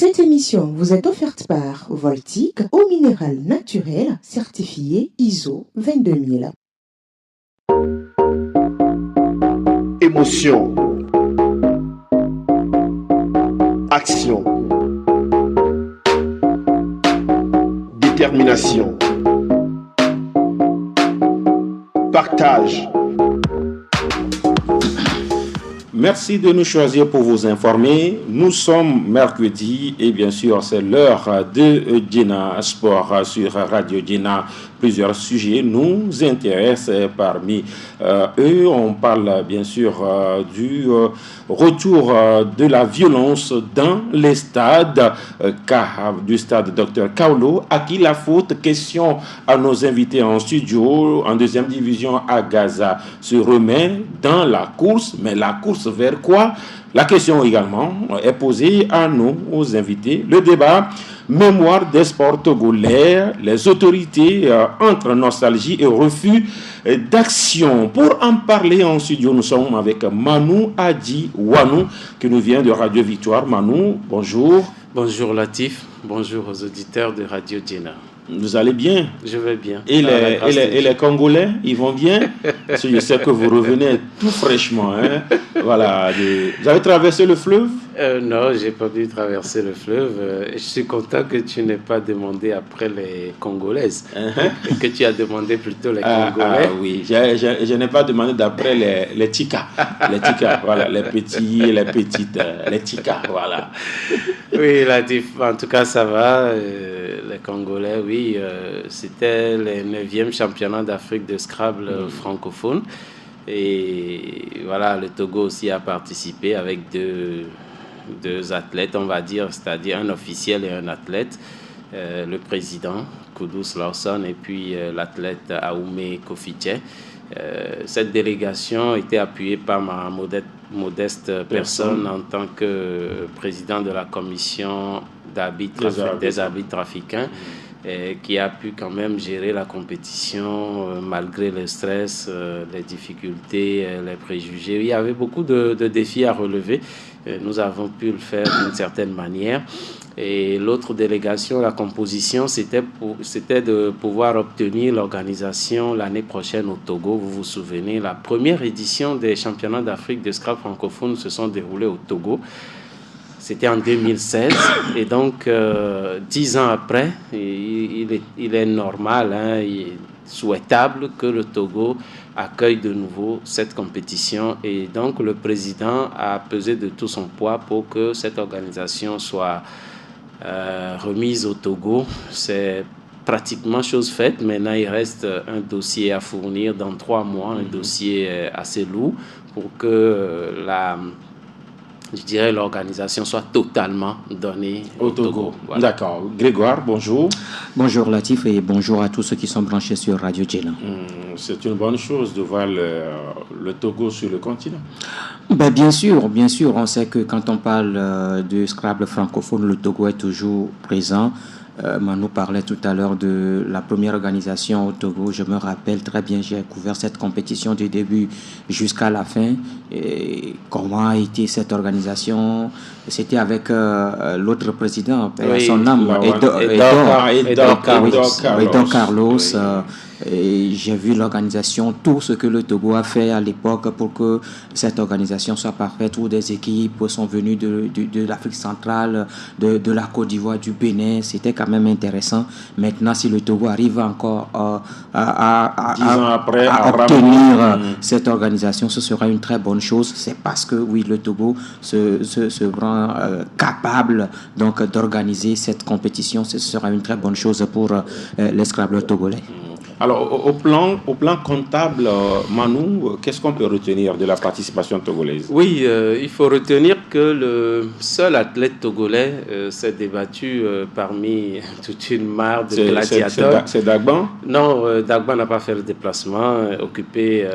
Cette émission vous est offerte par Voltic, eau minérale naturelle certifiée ISO 22000. Émotion, action, détermination, partage. Merci de nous choisir pour vous informer. Nous sommes mercredi et bien sûr c'est l'heure de Djena Sport sur Radio Djena. Plusieurs sujets nous intéressent. Parmi eux, on parle bien sûr du retour de la violence dans les stades, cas du stade Dr Kaolo. À qui la faute? Question à nos invités en studio. En deuxième division à Gaza se remet dans la course, mais la course vers quoi? La question également est posée à nous, aux invités. Le débat, mémoire des sports togolais, les autorités entre nostalgie et refus d'action. Pour en parler en studio, nous sommes avec Manou Adi Wanou, qui nous vient de Radio Victoire. Manou, bonjour. Bonjour Latif, bonjour aux auditeurs de Radio Djena. Vous allez bien? Je vais bien. Et les Congolais, ils vont bien? Parce que je sais que vous revenez tout fraîchement. Hein? Voilà. Vous avez traversé le fleuve? Non, je n'ai pas pu traverser le fleuve. Je suis content que tu n'aies pas demandé après les Congolaises, que tu as demandé plutôt les Congolais. Oui, je n'ai pas demandé d'après les Tika. Les Tika, voilà, les petits et les petites, les Tika, voilà. Oui, Latif, en tout cas, ça va. Les Congolais, oui, c'était le 9e championnat d'Afrique de Scrabble francophone. Et voilà, le Togo aussi a participé avec deux athlètes, on va dire, c'est-à-dire un officiel et un athlète. Le président, Kudus Lawson, et puis l'athlète Aoumé Kofiche. Cette délégation était appuyée par ma modeste personne en tant que président de la commission des arbitres africains, qui a pu quand même gérer la compétition malgré le stress, les difficultés, les préjugés. Il y avait beaucoup de défis à relever. Nous avons pu le faire d'une certaine manière. Et l'autre délégation, la composition, c'était de pouvoir obtenir l'organisation l'année prochaine au Togo. Vous vous souvenez, la première édition des championnats d'Afrique de Scrabble francophone se sont déroulés au Togo. C'était en 2016. Et donc, 10 ans après, il est normal, souhaitable que le Togo accueille de nouveau cette compétition. Et donc, le président a pesé de tout son poids pour que cette organisation soit remise au Togo. C'est pratiquement chose faite. Maintenant, il reste un dossier à fournir dans 3 mois, un dossier assez lourd pour que l'organisation soit totalement donnée au Togo. Voilà. D'accord. Grégoire, bonjour. Bonjour Latif et bonjour à tous ceux qui sont branchés sur Radio Djena. C'est une bonne chose de voir le Togo sur le continent. Ben, bien sûr. On sait que quand on parle de Scrabble francophone, le Togo est toujours présent. Manu parlait tout à l'heure de la première organisation au Togo. Je me rappelle très bien, j'ai couvert cette compétition du début jusqu'à la fin. Et comment a été cette organisation? C'était avec l'autre président, son nom, Edor Carlos. Et j'ai vu l'organisation, tout ce que le Togo a fait à l'époque pour que cette organisation soit parfaite, où des équipes sont venues de l'Afrique centrale, de la Côte d'Ivoire, du Bénin. C'était quand même intéressant. Maintenant, si le Togo arrive encore à obtenir cette organisation, ce sera une très bonne chose. C'est parce que, oui, le Togo se rend capable donc d'organiser cette compétition. Ce sera une très bonne chose pour les Scrabbleurs togolais. Alors, au plan comptable, Manou, qu'est-ce qu'on peut retenir de la participation togolaise? Oui, il faut retenir que le seul athlète togolais s'est débattu parmi toute une mare de gladiateurs. C'est Dagban? Non, Dagban n'a pas fait le déplacement, occupé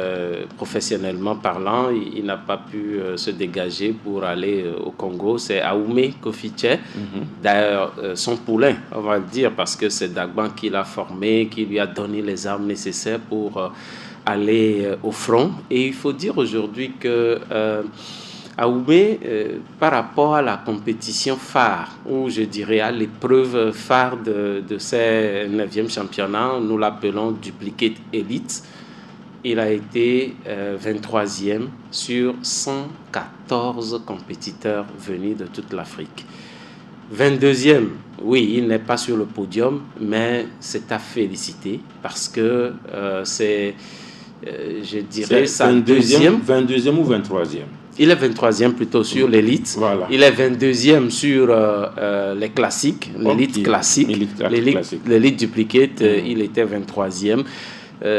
professionnellement parlant. Il n'a pas pu se dégager pour aller au Congo. C'est Aoumé Kofiche, d'ailleurs son poulain, on va le dire, parce que c'est Dagban qui l'a formé, qui lui a donné les armes nécessaires pour aller au front. Et il faut dire aujourd'hui que À Oumé, par rapport à la compétition phare, ou je dirais à l'épreuve phare de ces 9e championnats, nous l'appelons Duplicate Elite, il a été 23e sur 114 compétiteurs venus de toute l'Afrique. 22e, oui, il n'est pas sur le podium, mais c'est à féliciter parce que c'est, je dirais, sa 22e ou 23e. Il est 23e plutôt sur l'élite. Voilà. Il est 22e sur les classiques, l'élite classique. L'élite duplicate, il était 23e.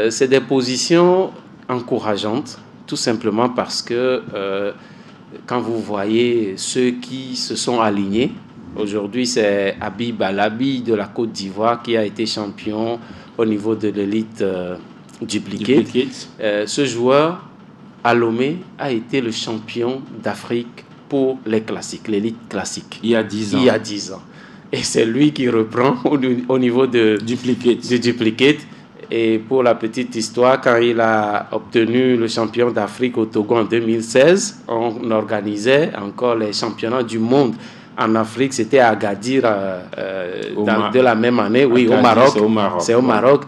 C'est des positions encourageantes, tout simplement parce que quand vous voyez ceux qui se sont alignés, aujourd'hui c'est Habib Alabi de la Côte d'Ivoire qui a été champion au niveau de l'élite duplicate. Ce joueur à Lomé a été le champion d'Afrique pour les classiques, l'élite classique. Il y a 10 ans. Il y a 10 ans. Et c'est lui qui reprend au niveau du duplicate. Et pour la petite histoire, quand il a obtenu le champion d'Afrique au Togo en 2016, on organisait encore les championnats du monde en Afrique. C'était à Agadir de la même année, oui, au Maroc. C'est au Maroc.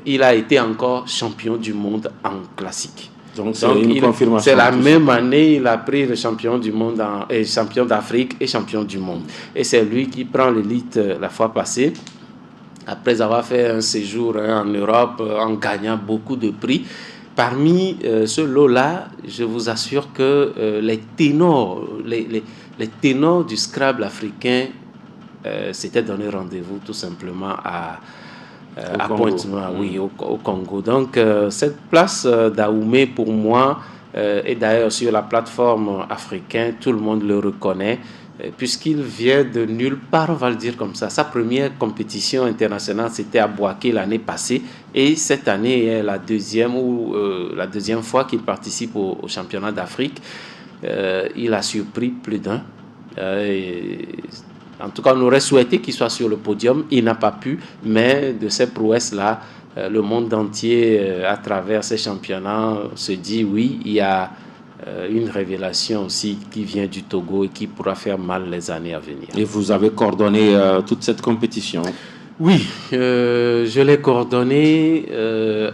Il a été encore champion du monde en classique. Donc c'est une confirmation. C'est la même année, il a pris le champion du monde, champion d'Afrique et champion du monde. Et c'est lui qui prend l'élite la fois passée, après avoir fait un séjour en Europe, en gagnant beaucoup de prix. Parmi ce lot-là, je vous assure que les ténors du Scrabble africain s'étaient donné rendez-vous tout simplement à Pointe-Noire, oui, au Congo. Donc, cette place d'Aoumé, pour moi, et d'ailleurs sur la plateforme africaine, tout le monde le reconnaît, puisqu'il vient de nulle part, on va le dire comme ça. Sa première compétition internationale, c'était à Bouaké l'année passée, et cette année est la deuxième fois qu'il participe au championnat d'Afrique. Il a surpris plus d'un. En tout cas, on aurait souhaité qu'il soit sur le podium. Il n'a pas pu, mais de ces prouesses-là, le monde entier, à travers ces championnats, se dit oui, il y a une révélation aussi qui vient du Togo et qui pourra faire mal les années à venir. Et vous avez coordonné toute cette compétition? Oui, je l'ai coordonné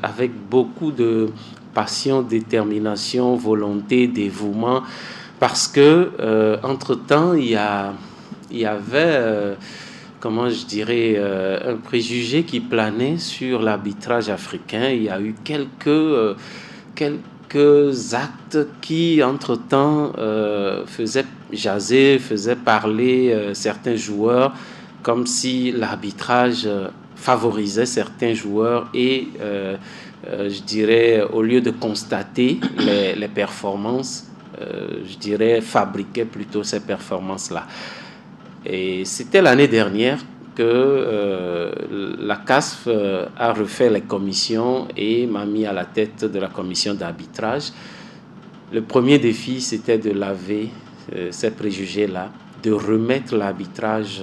avec beaucoup de passion, détermination, volonté, dévouement, parce que entre-temps, il y avait, comment je dirais, un préjugé qui planait sur l'arbitrage africain. Il y a eu quelques actes qui, entre-temps, faisaient jaser, faisaient parler certains joueurs, comme si l'arbitrage favorisait certains joueurs et, je dirais, au lieu de constater les performances, je dirais, fabriquait plutôt ces performances-là. Et c'était l'année dernière que la CASF a refait les commissions et m'a mis à la tête de la commission d'arbitrage. Le premier défi, c'était de laver ces préjugés-là, de remettre l'arbitrage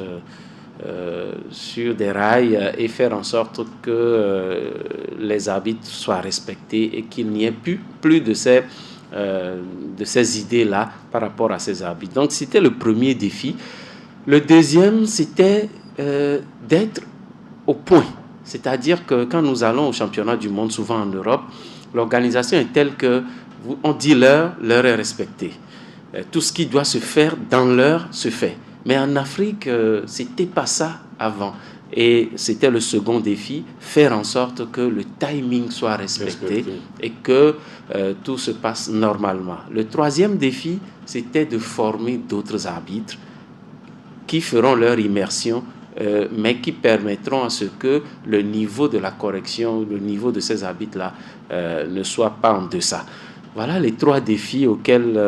sur des rails et faire en sorte que les arbitres soient respectés et qu'il n'y ait plus de ces idées-là par rapport à ces arbitres. Donc, c'était le premier défi. Le deuxième, c'était d'être au point. C'est-à-dire que quand nous allons au championnat du monde, souvent en Europe, l'organisation est telle que on dit l'heure est respectée. Tout ce qui doit se faire dans l'heure se fait. Mais en Afrique, c'était pas ça avant. Et c'était le second défi, faire en sorte que le timing soit respecté et que tout se passe normalement. Le troisième défi, c'était de former d'autres arbitres qui feront leur immersion, mais qui permettront à ce que le niveau de la correction, le niveau de ces arbitres-là ne soit pas en deçà. Voilà les trois défis auxquels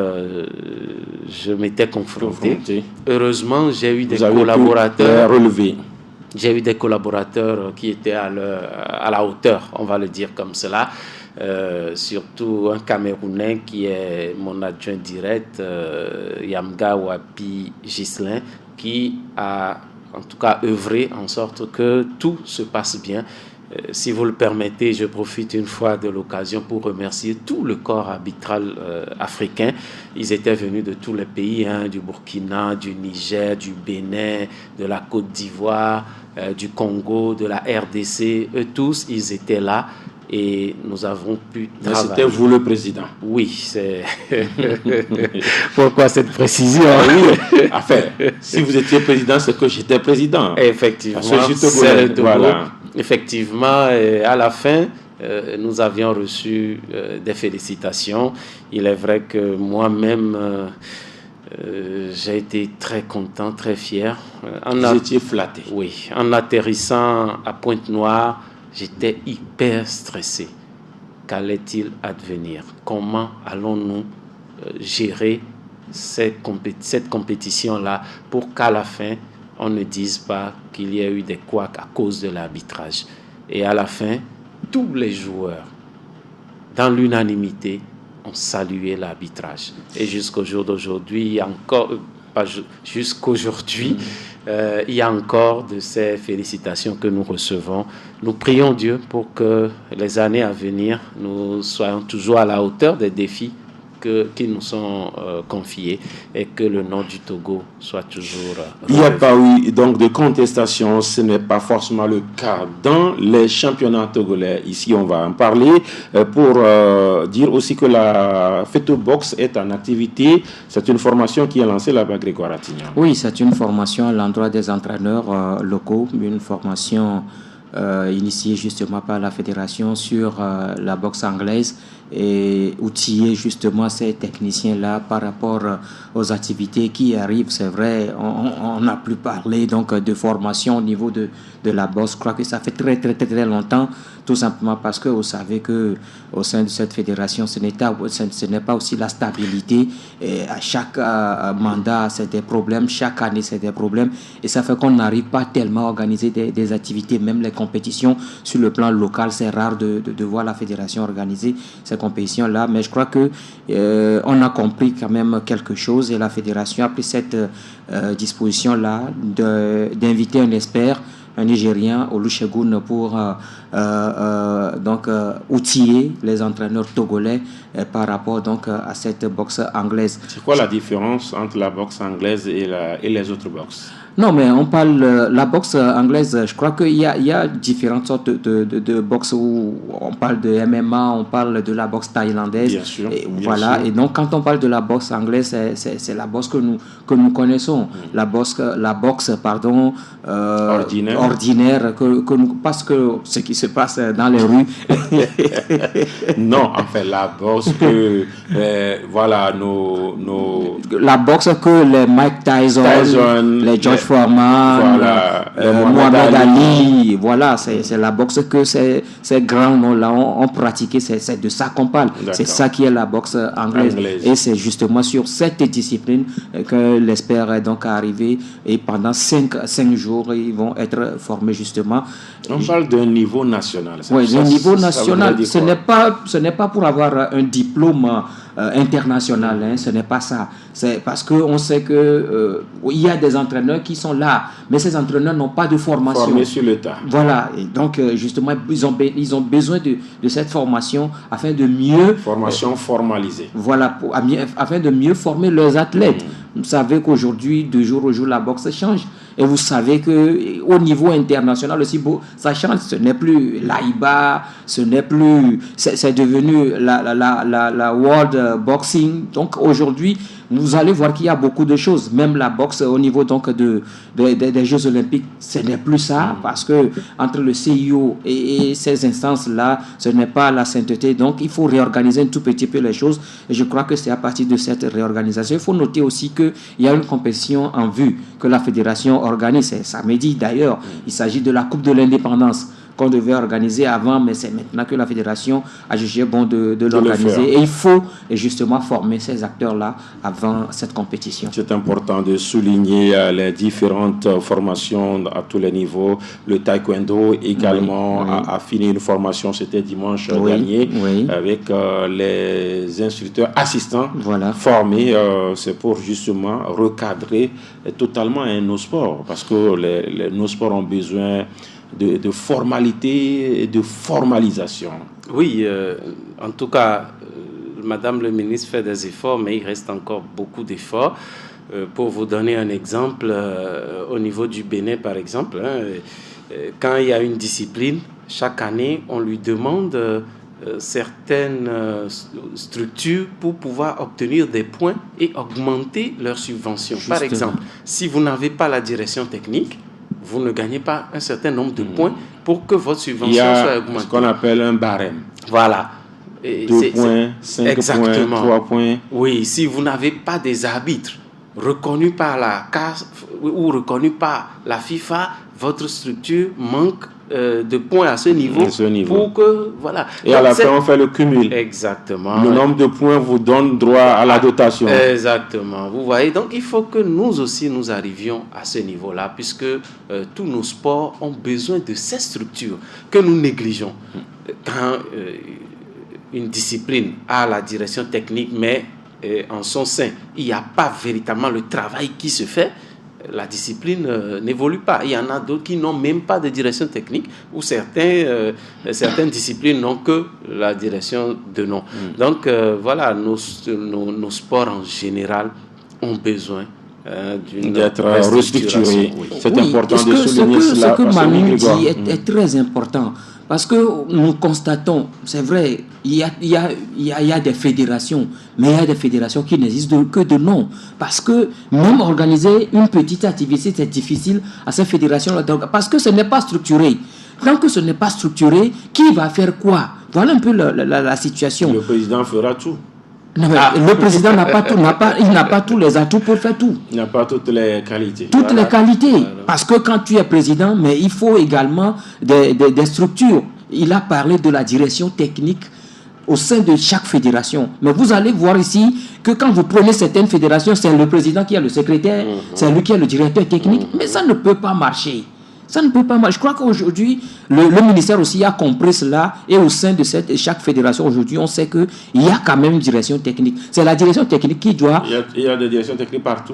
je m'étais confronté. Heureusement, j'ai eu des collaborateurs. J'ai eu des collaborateurs qui étaient à la hauteur, on va le dire comme cela. Surtout un Camerounais qui est mon adjoint direct, Yamga Wapi Ghislain, qui a en tout cas œuvré en sorte que tout se passe bien. Si vous le permettez, je profite une fois de l'occasion pour remercier tout le corps arbitral africain. Ils étaient venus de tous les pays, du Burkina, du Niger, du Bénin, de la Côte d'Ivoire, du Congo, de la RDC. Eux tous, ils étaient là. Et nous avons pu travailler. C'était vous le président? Oui, c'est... Pourquoi cette précision? Oui, enfin, si vous étiez président, c'est que j'étais président. Effectivement, c'est le Togo. Voilà. Effectivement, à la fin, nous avions reçu des félicitations. Il est vrai que moi-même, j'ai été très content, très fier. Vous étiez flatté? Oui, en atterrissant à Pointe-Noire, j'étais hyper stressé. Qu'allait-il advenir? Comment allons-nous gérer cette compétition-là pour qu'à la fin, on ne dise pas qu'il y a eu des couacs à cause de l'arbitrage? Et à la fin, tous les joueurs, dans l'unanimité, ont salué l'arbitrage. Et jusqu'au jour d'aujourd'hui, il y a encore de ces félicitations que nous recevons. Nous prions Dieu pour que les années à venir, nous soyons toujours à la hauteur des défis qui nous sont confiés et que le nom du Togo soit toujours Il n'y a pas eu donc de contestation, ce n'est pas forcément le cas dans les championnats togolais. Ici, on va en parler pour dire aussi que la Feto Box est en activité. C'est une formation qui est lancée là-bas, Grégoire Atignan. Oui, c'est une formation à l'endroit des entraîneurs locaux, une formation initiée justement par la fédération sur la boxe anglaise et outiller justement ces techniciens-là par rapport aux activités qui arrivent. C'est vrai, on n'a plus parlé donc de formation au niveau de la boxe. Je crois que ça fait très très très, très longtemps, tout simplement parce que vous savez que au sein de cette fédération, ce n'est pas aussi la stabilité. Et à chaque mandat, c'est des problèmes. Chaque année, c'est des problèmes. Et ça fait qu'on n'arrive pas tellement à organiser des activités, même les compétitions sur le plan local. C'est rare de voir la fédération organiser ces compétitions-là. Mais je crois que on a compris quand même quelque chose et la fédération a pris cette disposition-là d'inviter un expert, un Nigérien, Olusegun, pour outiller les entraîneurs togolais par rapport donc à cette boxe anglaise. C'est quoi la différence entre la boxe anglaise et les autres boxes? Non, mais on parle la boxe anglaise. Je crois qu'il y a différentes sortes de boxe où on parle de MMA, on parle de la boxe thaïlandaise. Bien sûr. Et voilà. Sûr. Et donc, quand on parle de la boxe anglaise, c'est la boxe que nous connaissons. La boxe, ordinaire que nous, parce que ce qui se passe dans les rues. Non, en fait, la boxe que la boxe que les Mike Tyson, les George Foreman, Mohamed Ali, voilà, c'est la boxe que ces grands noms-là ont pratiqué, c'est de ça qu'on parle. D'accord. C'est ça qui est la boxe anglaise. Et c'est justement sur cette discipline que l'expert est donc arrivé et pendant 5 jours, ils vont être formés justement. On parle d'un niveau national. Oui, d'un niveau national. Ce n'est pas pour avoir un diplôme international, ce n'est pas ça. C'est parce qu'on sait que il y a des entraîneurs qui sont là, mais ces entraîneurs n'ont pas de formation. Formés sur le tas. Voilà, et donc justement, ils ont besoin de cette formation afin de mieux... Formation formalisée. Voilà, afin de mieux former leurs athlètes. Vous savez qu'aujourd'hui, de jour au jour, la boxe change. Et vous savez qu'au niveau international aussi, ça change. Ce n'est plus l'AIBA, c'est devenu la World Boxing. Donc aujourd'hui, vous allez voir qu'il y a beaucoup de choses. Même la boxe au niveau donc des Jeux Olympiques, ce n'est plus ça. Parce que entre le CIO et ces instances-là, ce n'est pas la sainteté. Donc il faut réorganiser un tout petit peu les choses. Et je crois que c'est à partir de cette réorganisation. Il faut noter aussi qu'il y a une compétition en vue que la fédération organise. C'est samedi d'ailleurs. Il s'agit de la Coupe de l'Indépendance qu'on devait organiser avant, mais c'est maintenant que la fédération a jugé bon de l'organiser. Et il faut justement former ces acteurs-là avant cette compétition. C'est important de souligner les différentes formations à tous les niveaux. Le taekwondo également a fini une formation, c'était dimanche dernier, avec les instructeurs assistants formés. C'est pour justement recadrer totalement nos sports, parce que nos sports ont besoin de formalité et de formalisation. Oui, en tout cas, Madame le ministre fait des efforts, mais il reste encore beaucoup d'efforts. Pour vous donner un exemple, au niveau du Bénin, par exemple, quand il y a une discipline, chaque année, on lui demande certaines structures pour pouvoir obtenir des points et augmenter leurs subventions. Justement. Par exemple, si vous n'avez pas la direction technique, vous ne gagnez pas un certain nombre de points pour que votre subvention soit augmentée. Il y a ce qu'on appelle un barème. Voilà. 2 points, 5 points, 3 points. Oui, si vous n'avez pas des arbitres reconnus par la CAF ou reconnus par la FIFA, votre structure manque de points à ce niveau, pour que, voilà. Et donc, à la fin, on fait le cumul. Exactement. Le nombre de points vous donne droit à la dotation. Exactement. Vous voyez, donc il faut que nous aussi, nous arrivions à ce niveau-là, puisque tous nos sports ont besoin de ces structures que nous négligeons. Quand une discipline a la direction technique, mais en son sein, il n'y a pas véritablement le travail qui se fait, la discipline n'évolue pas. Il y en a d'autres qui n'ont même pas de direction technique, ou certaines disciplines n'ont que la direction de nom. Donc voilà, nos sports en général ont besoin d'être restructurés. Oui. C'est important de souligner cela. Ce que Manu dit est très important. Parce que nous constatons, c'est vrai, il y a des fédérations, mais il y a des fédérations qui n'existent que de nom. Parce que même organiser une petite activité, c'est difficile à ces fédérations-là. Parce que ce n'est pas structuré. Tant que ce n'est pas structuré, qui va faire quoi? Voilà un peu la situation. Le président fera tout. Non, le président n'a pas tous les atouts pour faire tout. Il n'a pas toutes les qualités. Les qualités. Parce que quand tu es président, mais il faut également des structures. Il a parlé de la direction technique au sein de chaque fédération. Mais vous allez voir ici que quand vous prenez certaines fédérations, c'est le président qui est le secrétaire, c'est lui qui est le directeur technique. Mais ça ne peut pas marcher. Ça ne peut pas marcher. Je crois qu'aujourd'hui, le ministère aussi a compris cela. Et au sein de chaque fédération, aujourd'hui, on sait qu'il y a quand même une direction technique. C'est la direction technique qui doit... Il y a des directions techniques partout.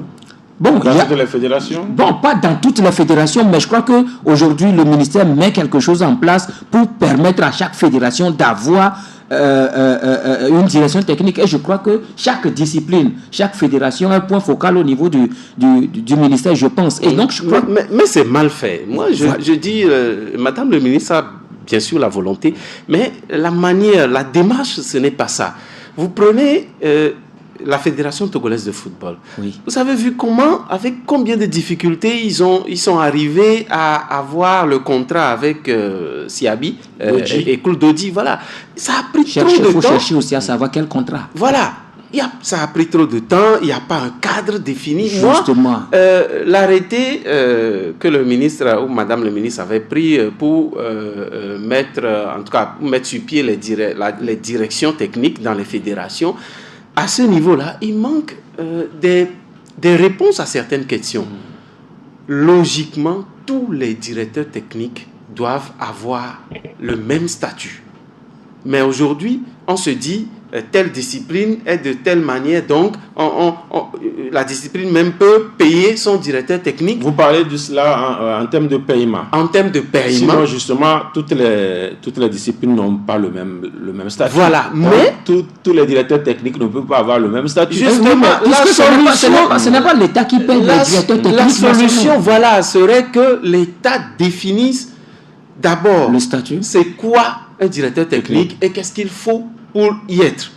Dans toutes les fédérations? Bon, pas dans toutes les fédérations, mais je crois qu'aujourd'hui, le ministère met quelque chose en place pour permettre à chaque fédération d'avoir une direction technique. Et je crois que chaque discipline, chaque fédération a un point focal au niveau du ministère, je pense. Et donc, je crois... mais c'est mal fait. Moi, je dis, Madame le ministre a bien sûr la volonté, mais la manière, la démarche, ce n'est pas ça. Vous prenez... la Fédération togolaise de football. Oui. Vous avez vu avec combien de difficultés ils sont arrivés à avoir le contrat avec Siabi et Kuldodi. Voilà. Ça a pris trop de temps. Il faut chercher aussi à savoir quel contrat. Voilà. Ça a pris trop de temps. Il n'y a pas un cadre défini. Justement. L'arrêté que le ministre ou Madame le ministre avait pris pour mettre sur pied les directions techniques dans les fédérations, à ce niveau-là, il manque des réponses à certaines questions. Logiquement, tous les directeurs techniques doivent avoir le même statut. Mais aujourd'hui, on se dit, telle discipline est de telle manière, donc la discipline même peut payer son directeur technique. Vous parlez de cela en termes de paiement. En termes de paiement. Sinon, justement, toutes les disciplines n'ont pas le même statut. Voilà, donc, mais... Tous les directeurs techniques ne peuvent pas avoir le même statut. Justement, ce n'est pas l'État qui paye les directeurs techniques. La solution, voilà, serait que l'État définisse d'abord le statut. C'est quoi un directeur technique et qu'est-ce qu'il faut pour y être.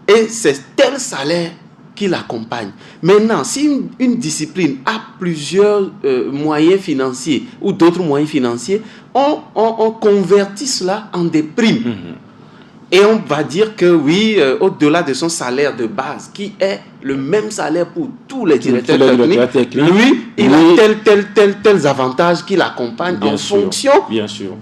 Et c'est tel salaire qui l'accompagne. Maintenant, si une discipline a plusieurs moyens financiers ou d'autres moyens financiers, on convertit cela en des primes. Et on va dire que oui, au-delà de son salaire de base, qui est le même salaire pour tous les directeurs techniques, lui, il a tels avantages qui l'accompagnent en fonction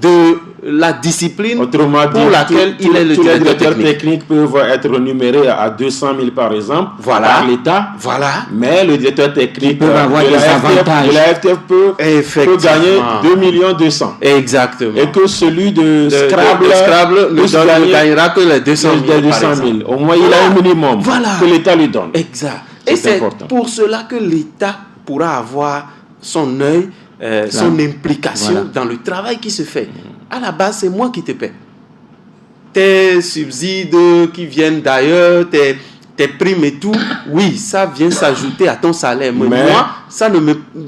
de la discipline pour laquelle il est le directeur technique. Peuvent être rémunérés à 200 000 par exemple par l'État. Voilà. Mais le directeur technique peut avoir des avantages. De la FTF peut gagner 2 200 000. Exactement. Et que celui de Scrabble ne gagnera que les 200 000. Au moins, il a un minimum que l'État lui donne. Exact. Et c'est pour cela que l'État pourra avoir son œil son implication dans le travail qui se fait. À la base, c'est moi qui te paie. Tes subsides qui viennent d'ailleurs, tes primes et tout, oui, ça vient s'ajouter à ton salaire. Mais moi, ça ne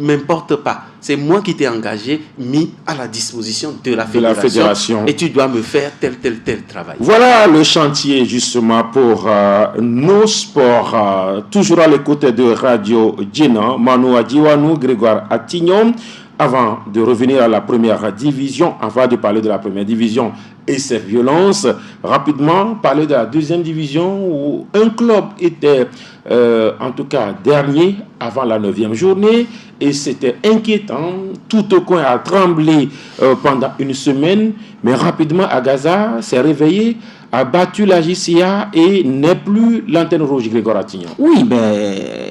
m'importe pas. C'est moi qui t'ai engagé, mis à la disposition de la fédération. Et tu dois me faire tel travail. Voilà le chantier justement pour nos sports. Toujours à l'écoute de Radio Djena, Manu Adjiwanou, Grégoire Attignon. Avant de revenir à la première division, avant de parler de la première division et ses violences, rapidement parler de la deuxième division où un club était en tout cas dernier avant la 9e journée et c'était inquiétant. Tout au coin a tremblé pendant une semaine, mais rapidement Agaza s'est réveillé, a battu la JCA et n'est plus l'antenne rouge. Grégoire Attignon. Oui,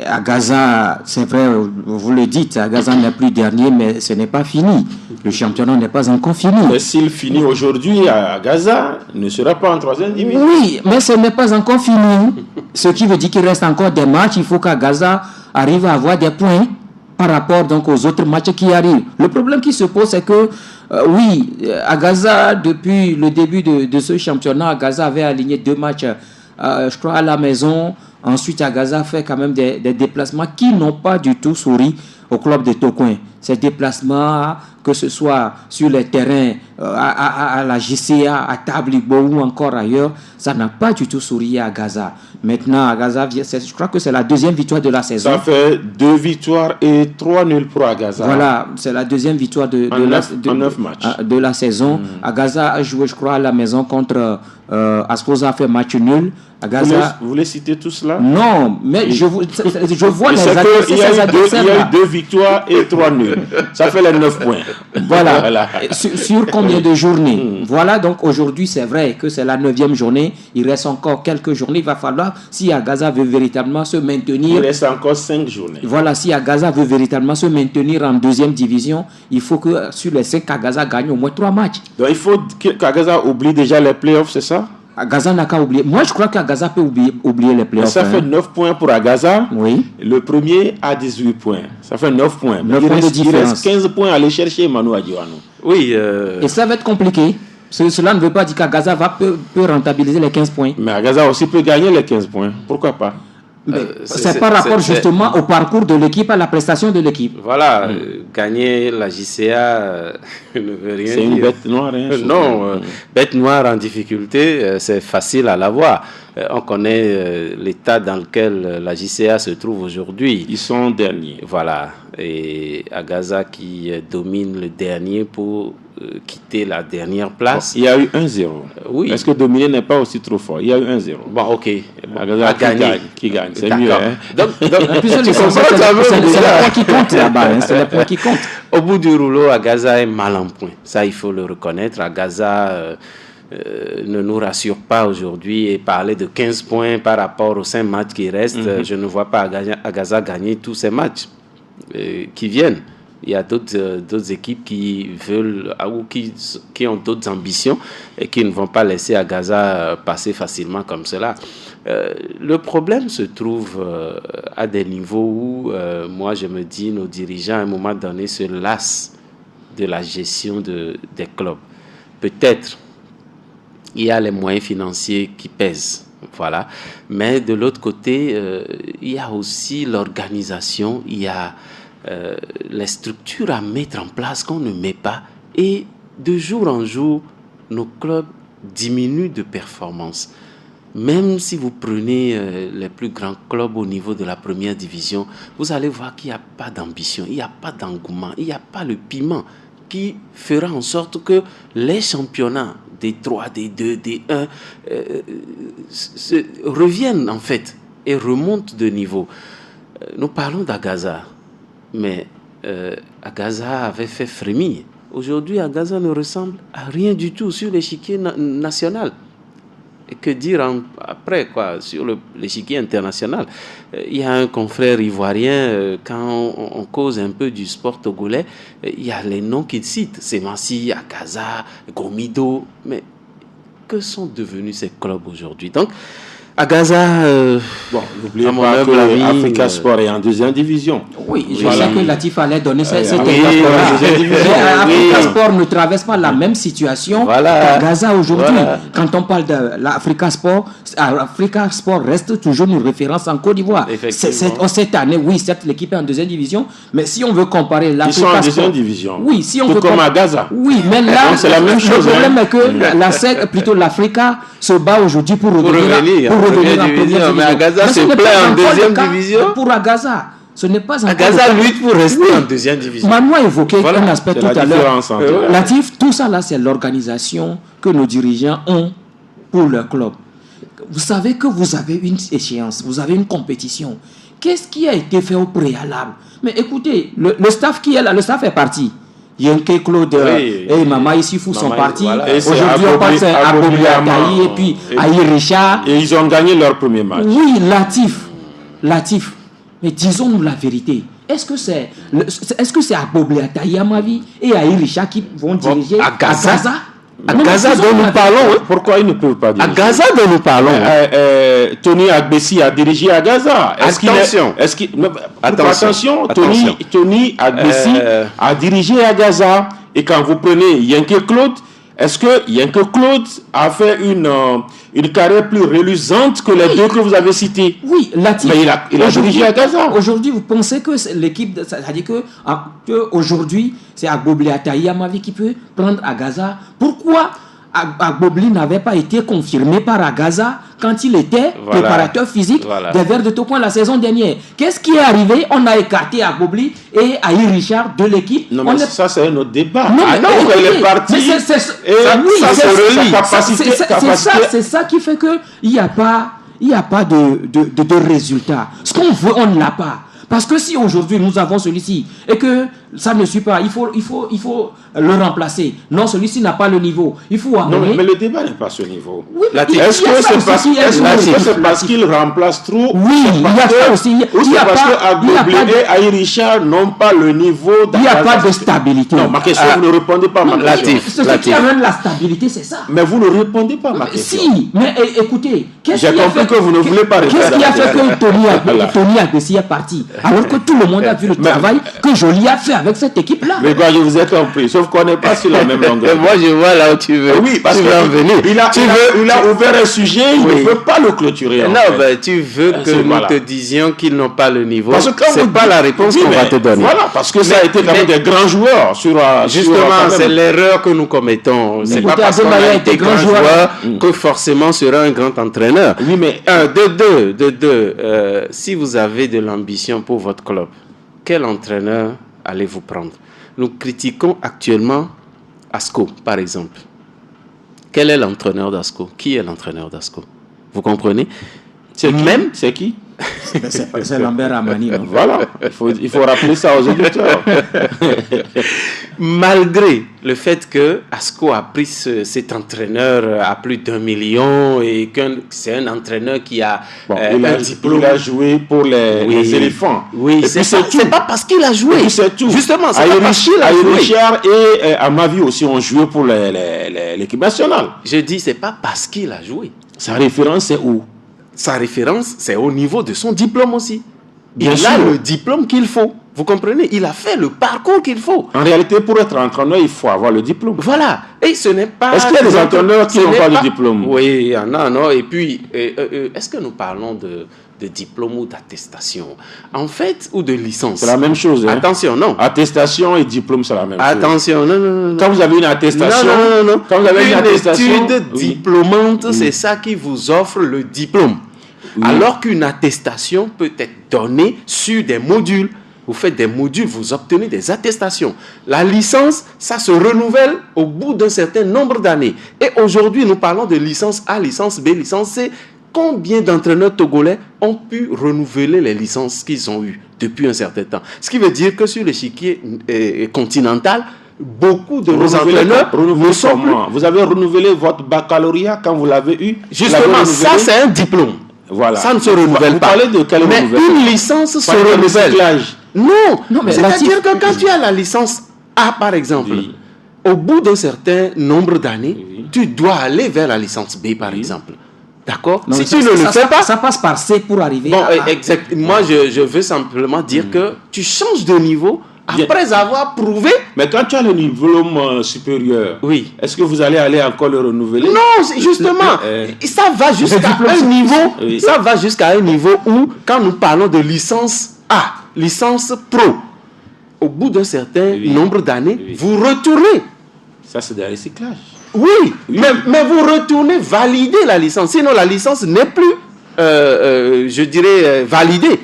Agaza, c'est vrai, vous le dites, Agaza n'est plus dernier, mais ce n'est pas fini. Le championnat n'est pas encore fini. Mais s'il finit aujourd'hui à Gaza, ne sera pas en 3e division. Oui, mais ce n'est pas encore fini. Ce qui veut dire qu'il reste encore des matchs. Il faut qu'Agaza arrive à avoir des points par rapport donc aux autres matchs qui arrivent. Le problème qui se pose, c'est que à Gaza, depuis le début de ce championnat, Gaza avait aligné 2 matchs, je crois, à la maison. Ensuite, Gaza fait quand même des déplacements qui n'ont pas du tout souri au club de Tokoin. Ces déplacements, que ce soit sur les terrains, à la JCA, à Tablibo ou encore ailleurs, ça n'a pas du tout souri à Gaza. Maintenant, à Gaza, je crois que c'est la 2e victoire de la saison. Ça fait 2 victoires et 3 nuls pour Agaza. Voilà, c'est la 2e victoire de 9 matchs. De la saison. Agaza a joué, je crois, à la maison contre Asposa, a fait match nul. Agaza... Vous voulez citer tout cela? Non, mais je vois les adversaires. Il y a eu 2 victoires et 3 nuls. Ça fait les 9 points. Voilà. Sur combien de journées? Voilà, donc aujourd'hui, c'est vrai que c'est la 9e journée. Il reste encore quelques journées. Il va falloir, si Agaza veut véritablement se maintenir... Il reste encore 5 journées. Voilà, si Agaza veut véritablement se maintenir en 2e division, il faut que sur les 5, Agaza gagne au moins 3 matchs. Donc il faut qu'Agaza oublie déjà les playoffs, c'est ça? Agaza n'a qu'à oublier. Moi, je crois qu'Agaza peut oublier les playoffs. Ça fait 9 points pour Agaza. Oui. Le premier a 18 points. Ça fait 9 points. 9 points de différence. Il reste 15 points à aller chercher, Manu Adjiwanou. Oui. Et ça va être compliqué. Cela ne veut pas dire qu'Agaza peut rentabiliser les 15 points. Mais Agaza aussi peut gagner les 15 points. Pourquoi pas? C'est par rapport justement au parcours de l'équipe, à la prestation de l'équipe. Voilà, gagner la JCA ne veut rien dire. C'est une bête noire. Non, bête noire en difficulté, c'est facile à l'avoir. On connaît l'état dans lequel la JCA se trouve aujourd'hui. Ils sont derniers. Voilà, et Agaza qui domine le dernier pour quitter la dernière place. Il y a eu 1-0. Oui. Est-ce que dominer n'est pas aussi trop fort? Il y a eu 1-0. Bon, ok. Agaza qui gagne. C'est mieux. Hein? Donc c'est le point qui compte là-bas. C'est le point qui compte. Au bout du rouleau, Agaza est mal en point. Ça, il faut le reconnaître. Agaza ne nous rassure pas aujourd'hui et parler de 15 points par rapport aux 5 matchs qui restent, je ne vois pas Agaza gagner tous ces matchs qui viennent. Il y a d'autres équipes qui veulent ou qui ont d'autres ambitions et qui ne vont pas laisser Agaza passer facilement comme cela. Le problème se trouve à des niveaux où, moi je me dis, nos dirigeants à un moment donné se lassent de la gestion des clubs. Peut-être il y a les moyens financiers qui pèsent, voilà. Mais de l'autre côté, il y a aussi l'organisation, il y a les structures à mettre en place qu'on ne met pas. Et de jour en jour, nos clubs diminuent de performance. Même si vous prenez les plus grands clubs au niveau de la première division, vous allez voir qu'il n'y a pas d'ambition, il n'y a pas d'engouement, il n'y a pas le piment qui fera en sorte que les championnats des 3, des 2, des 1 reviennent en fait et remontent de niveau. Nous parlons d'Agaza, mais Agaza avait fait frémir. Aujourd'hui, Agaza ne ressemble à rien du tout sur l'échiquier national. Et que dire après, quoi, sur l'échiquier international. Il y a un confrère ivoirien, quand on cause un peu du sport togolais, il y a les noms qu'il cite, Semassi, Agaza, Gomido, mais que sont devenus ces clubs aujourd'hui? Donc, À Gaza, bon, n'oubliez pas que Africa Sport est en deuxième division. Oui, je sais que Latif allait donner cette Africa Sport ne traverse pas la même situation qu'à Gaza aujourd'hui. Quand on parle de l'Africa Sport reste toujours une référence en Côte d'Ivoire. Cette année, oui, certes, l'équipe est en deuxième division, mais si on veut comparer l'Africa Sport... Ils sont en deuxième division. Oui, si on tout veut comme à Gaza. Oui, mais là, c'est la même chose. Le problème est que l'Africa se bat aujourd'hui pour revenir en première division. Mais à Gaza, se plaît en deuxième division. Pour à Gaza, ce n'est pas encore... À Gaza, lutte pour rester en deuxième division. Manu a évoqué un aspect tout à l'heure. Latif, tout ça là, c'est l'organisation que nos dirigeants ont pour leur club. Vous savez que vous avez une échéance, vous avez une compétition. Qu'est-ce qui a été fait au préalable? Mais écoutez, le staff qui est là, le staff est parti. Yenke Claude et Mama Issifou sont partis. Voilà. Aujourd'hui, on passe à Abobli Ataï et puis Aïe Richard. Et ils ont gagné leur premier match. Oui, Latif. Mais disons-nous la vérité. Est-ce que c'est Abobli Ataï, à ma vie, et Aïe Richard qui vont diriger à Gaza? À Gaza dont nous parlons, pourquoi ils ne peuvent pas diriger? À Gaza dont nous parlons. Tony Agbessi a dirigé à Gaza. Attention. Tony Agbessi a dirigé à Gaza. Et quand vous prenez Yenke Claude, est-ce que Yenke Claude a fait une carrière plus reluisante que les deux que vous avez cités? Oui, Latif. Mais il a dirigé à Gaza. Aujourd'hui, vous pensez que l'équipe, c'est-à-dire que aujourd'hui, c'est Agbobli Ataï Amavi qui peut prendre à Gaza. Pourquoi Agbobli n'avait pas été confirmé par Agaza quand il était préparateur physique des Verts de Tokoin la saison dernière? Qu'est-ce qui est arrivé? On a écarté Agbobli et Aïe Richard de l'équipe. Non, mais ça, c'est un autre débat. Non, il est parti. C'est ça qui fait qu'il n'y a pas de résultat. Ce qu'on veut, on ne l'a pas. Parce que si aujourd'hui nous avons celui-ci et que ça ne suit pas, il faut le remplacer. Non, celui-ci n'a pas le niveau. Il faut amener... Non, mais le débat n'est pas à ce niveau. Oui, est-ce que c'est parce qu'il remplace trop? Oui, il y a ça aussi. Ou c'est parce que Agbobli et Aïe Richard n'ont pas le niveau Il n'y a pas de stabilité. Non, ma question, vous ne répondez pas à ma question. Ce qui amène la stabilité, c'est ça. Mais vous ne répondez pas à ma question. Si, mais écoutez, j'ai compris que vous ne voulez pas répondre. Qu'est-ce qui a fait que Tony Agbessi est parti? Alors que tout le monde a vu le travail que Joly a fait avec cette équipe-là. Mais quoi, je vous ai compris, sauf qu'on n'est pas sur la même longueur. Moi, je vois là où tu veux. Oui, parce qu'il a ouvert un sujet, il ne peut pas le clôturer. Non, ben, tu veux que nous te disions qu'ils n'ont pas le niveau. C'est pas la réponse qu'on va te donner. Voilà, parce que ça a été quand même des grands joueurs. Justement, c'est l'erreur que nous commettons. C'est pas parce qu'on a été grand joueur que forcément sera un grand entraîneur. Oui, mais de deux, si vous avez de l'ambition pour votre club, quel entraîneur allez-vous prendre? Nous critiquons actuellement Asco, par exemple. Quel est l'entraîneur d'Asco? Qui est l'entraîneur d'Asco? Vous comprenez? C'est qui? C'est Lambert Amani. Voilà, il faut rappeler ça aux auditeurs. Malgré le fait que Asco a pris cet entraîneur à plus d'1 million et que c'est un entraîneur qui a un diplôme. Il a joué pour les éléphants. Oui, c'est pas parce qu'il a joué. C'est tout. Justement, c'est pas parce qu'il a joué. Richard et Amavi aussi ont joué pour l'équipe nationale. Je dis, c'est pas parce qu'il a joué. Sa référence, c'est où? Sa référence, c'est au niveau de son diplôme aussi. Bien il sûr. a le diplôme qu'il faut. Vous comprenez? Il a fait le parcours qu'il faut. En réalité, pour être entraîneur, il faut avoir le diplôme. Voilà. Et ce n'est pas... Est-ce qu'il y a des entraîneurs qui n'ont pas de diplôme? Oui, il y en a, non. Et puis, est-ce que nous parlons de diplôme ou d'attestation? En fait, ou de licence? C'est la même chose. Hein? Attention, non. Attestation et diplôme, c'est la même chose. Attention, non. Quand vous avez une attestation... Non. Quand vous avez une attestation... étude diplômante, c'est ça qui vous offre le diplôme. Oui. Alors qu'une attestation peut être donnée sur des modules. Vous faites des modules, vous obtenez des attestations. La licence, ça se renouvelle au bout d'un certain nombre d'années. Et aujourd'hui, nous parlons de licence A, licence B, licence C. Combien d'entraîneurs togolais ont pu renouveler les licences qu'ils ont eues depuis un certain temps? Ce qui veut dire que sur l'échiquier continental, beaucoup de nos entraîneurs ne sont plus... Vous avez renouvelé votre baccalauréat quand vous l'avez eu? Justement, ça c'est un diplôme. Voilà. Ça ne se renouvelle vous pas. Parlez de quel mais une licence se renouvelle. Non, mais c'est-à-dire que quand tu as la licence A, par exemple, au bout d'un certain nombre d'années, tu dois aller vers la licence B, par exemple. D'accord. Non, si tu ne le fais pas... Ça passe par C pour arriver à... Exact. Moi, je veux simplement dire que tu changes de niveau après avoir prouvé... Mais quand tu as le diplôme supérieur, oui. Est-ce que vous allez encore le renouveler? Non, justement, ça va jusqu'à un niveau... Oui. Ça va jusqu'à un niveau où, quand nous parlons de licence A, licence pro, au bout d'un certain nombre d'années, vous retournez. Ça, c'est des recyclages. Oui, mais vous retournez valider la licence. Sinon, la licence n'est plus, je dirais, validée.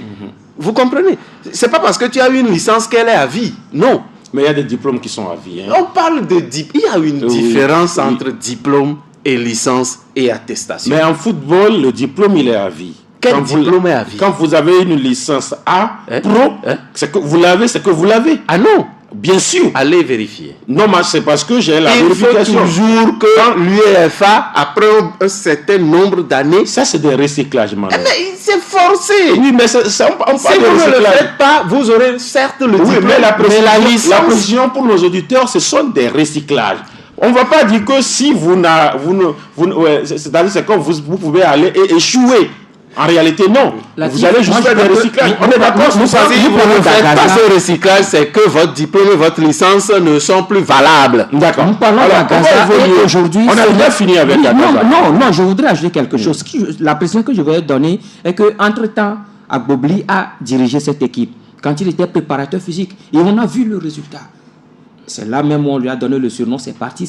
Vous comprenez? C'est pas parce que tu as eu une licence qu'elle est à vie. Non. Mais il y a des diplômes qui sont à vie. Hein. On parle de diplôme. Il y a une différence entre diplôme et licence et attestation. Mais en football, le diplôme, il est à vie. Quel diplôme est à vie? Quand vous avez une licence A, pro, c'est que vous l'avez, c'est que vous l'avez. Ah non. Bien sûr. Allez vérifier. Non, mais c'est parce que j'ai la vérification. Il faut toujours que l'UEFA, après un certain nombre d'années... Ça, c'est des recyclages, maintenant. C'est forcé. Oui, mais on si vous ne le faites pas, vous aurez certes le diplôme, mais la précision pour nos auditeurs, ce sont des recyclages. On ne va pas dire que si c'est-à-dire c'est comme vous pouvez aller et échouer. En réalité, non. Vous allez juste faire des recyclages. On est d'accord. Si vous ne faites pas ce recyclage, c'est que votre diplôme et votre licence ne sont plus valables. D'accord. Nous parlons d'Agaza et aujourd'hui... On a déjà fini avec Agaza. Non, je voudrais ajouter quelque chose. La précision que je vais donner est qu'entre-temps, Agbobli a dirigé cette équipe quand il était préparateur physique. Et on a vu le résultat. C'est là même où on lui a donné le surnom, c'est parti.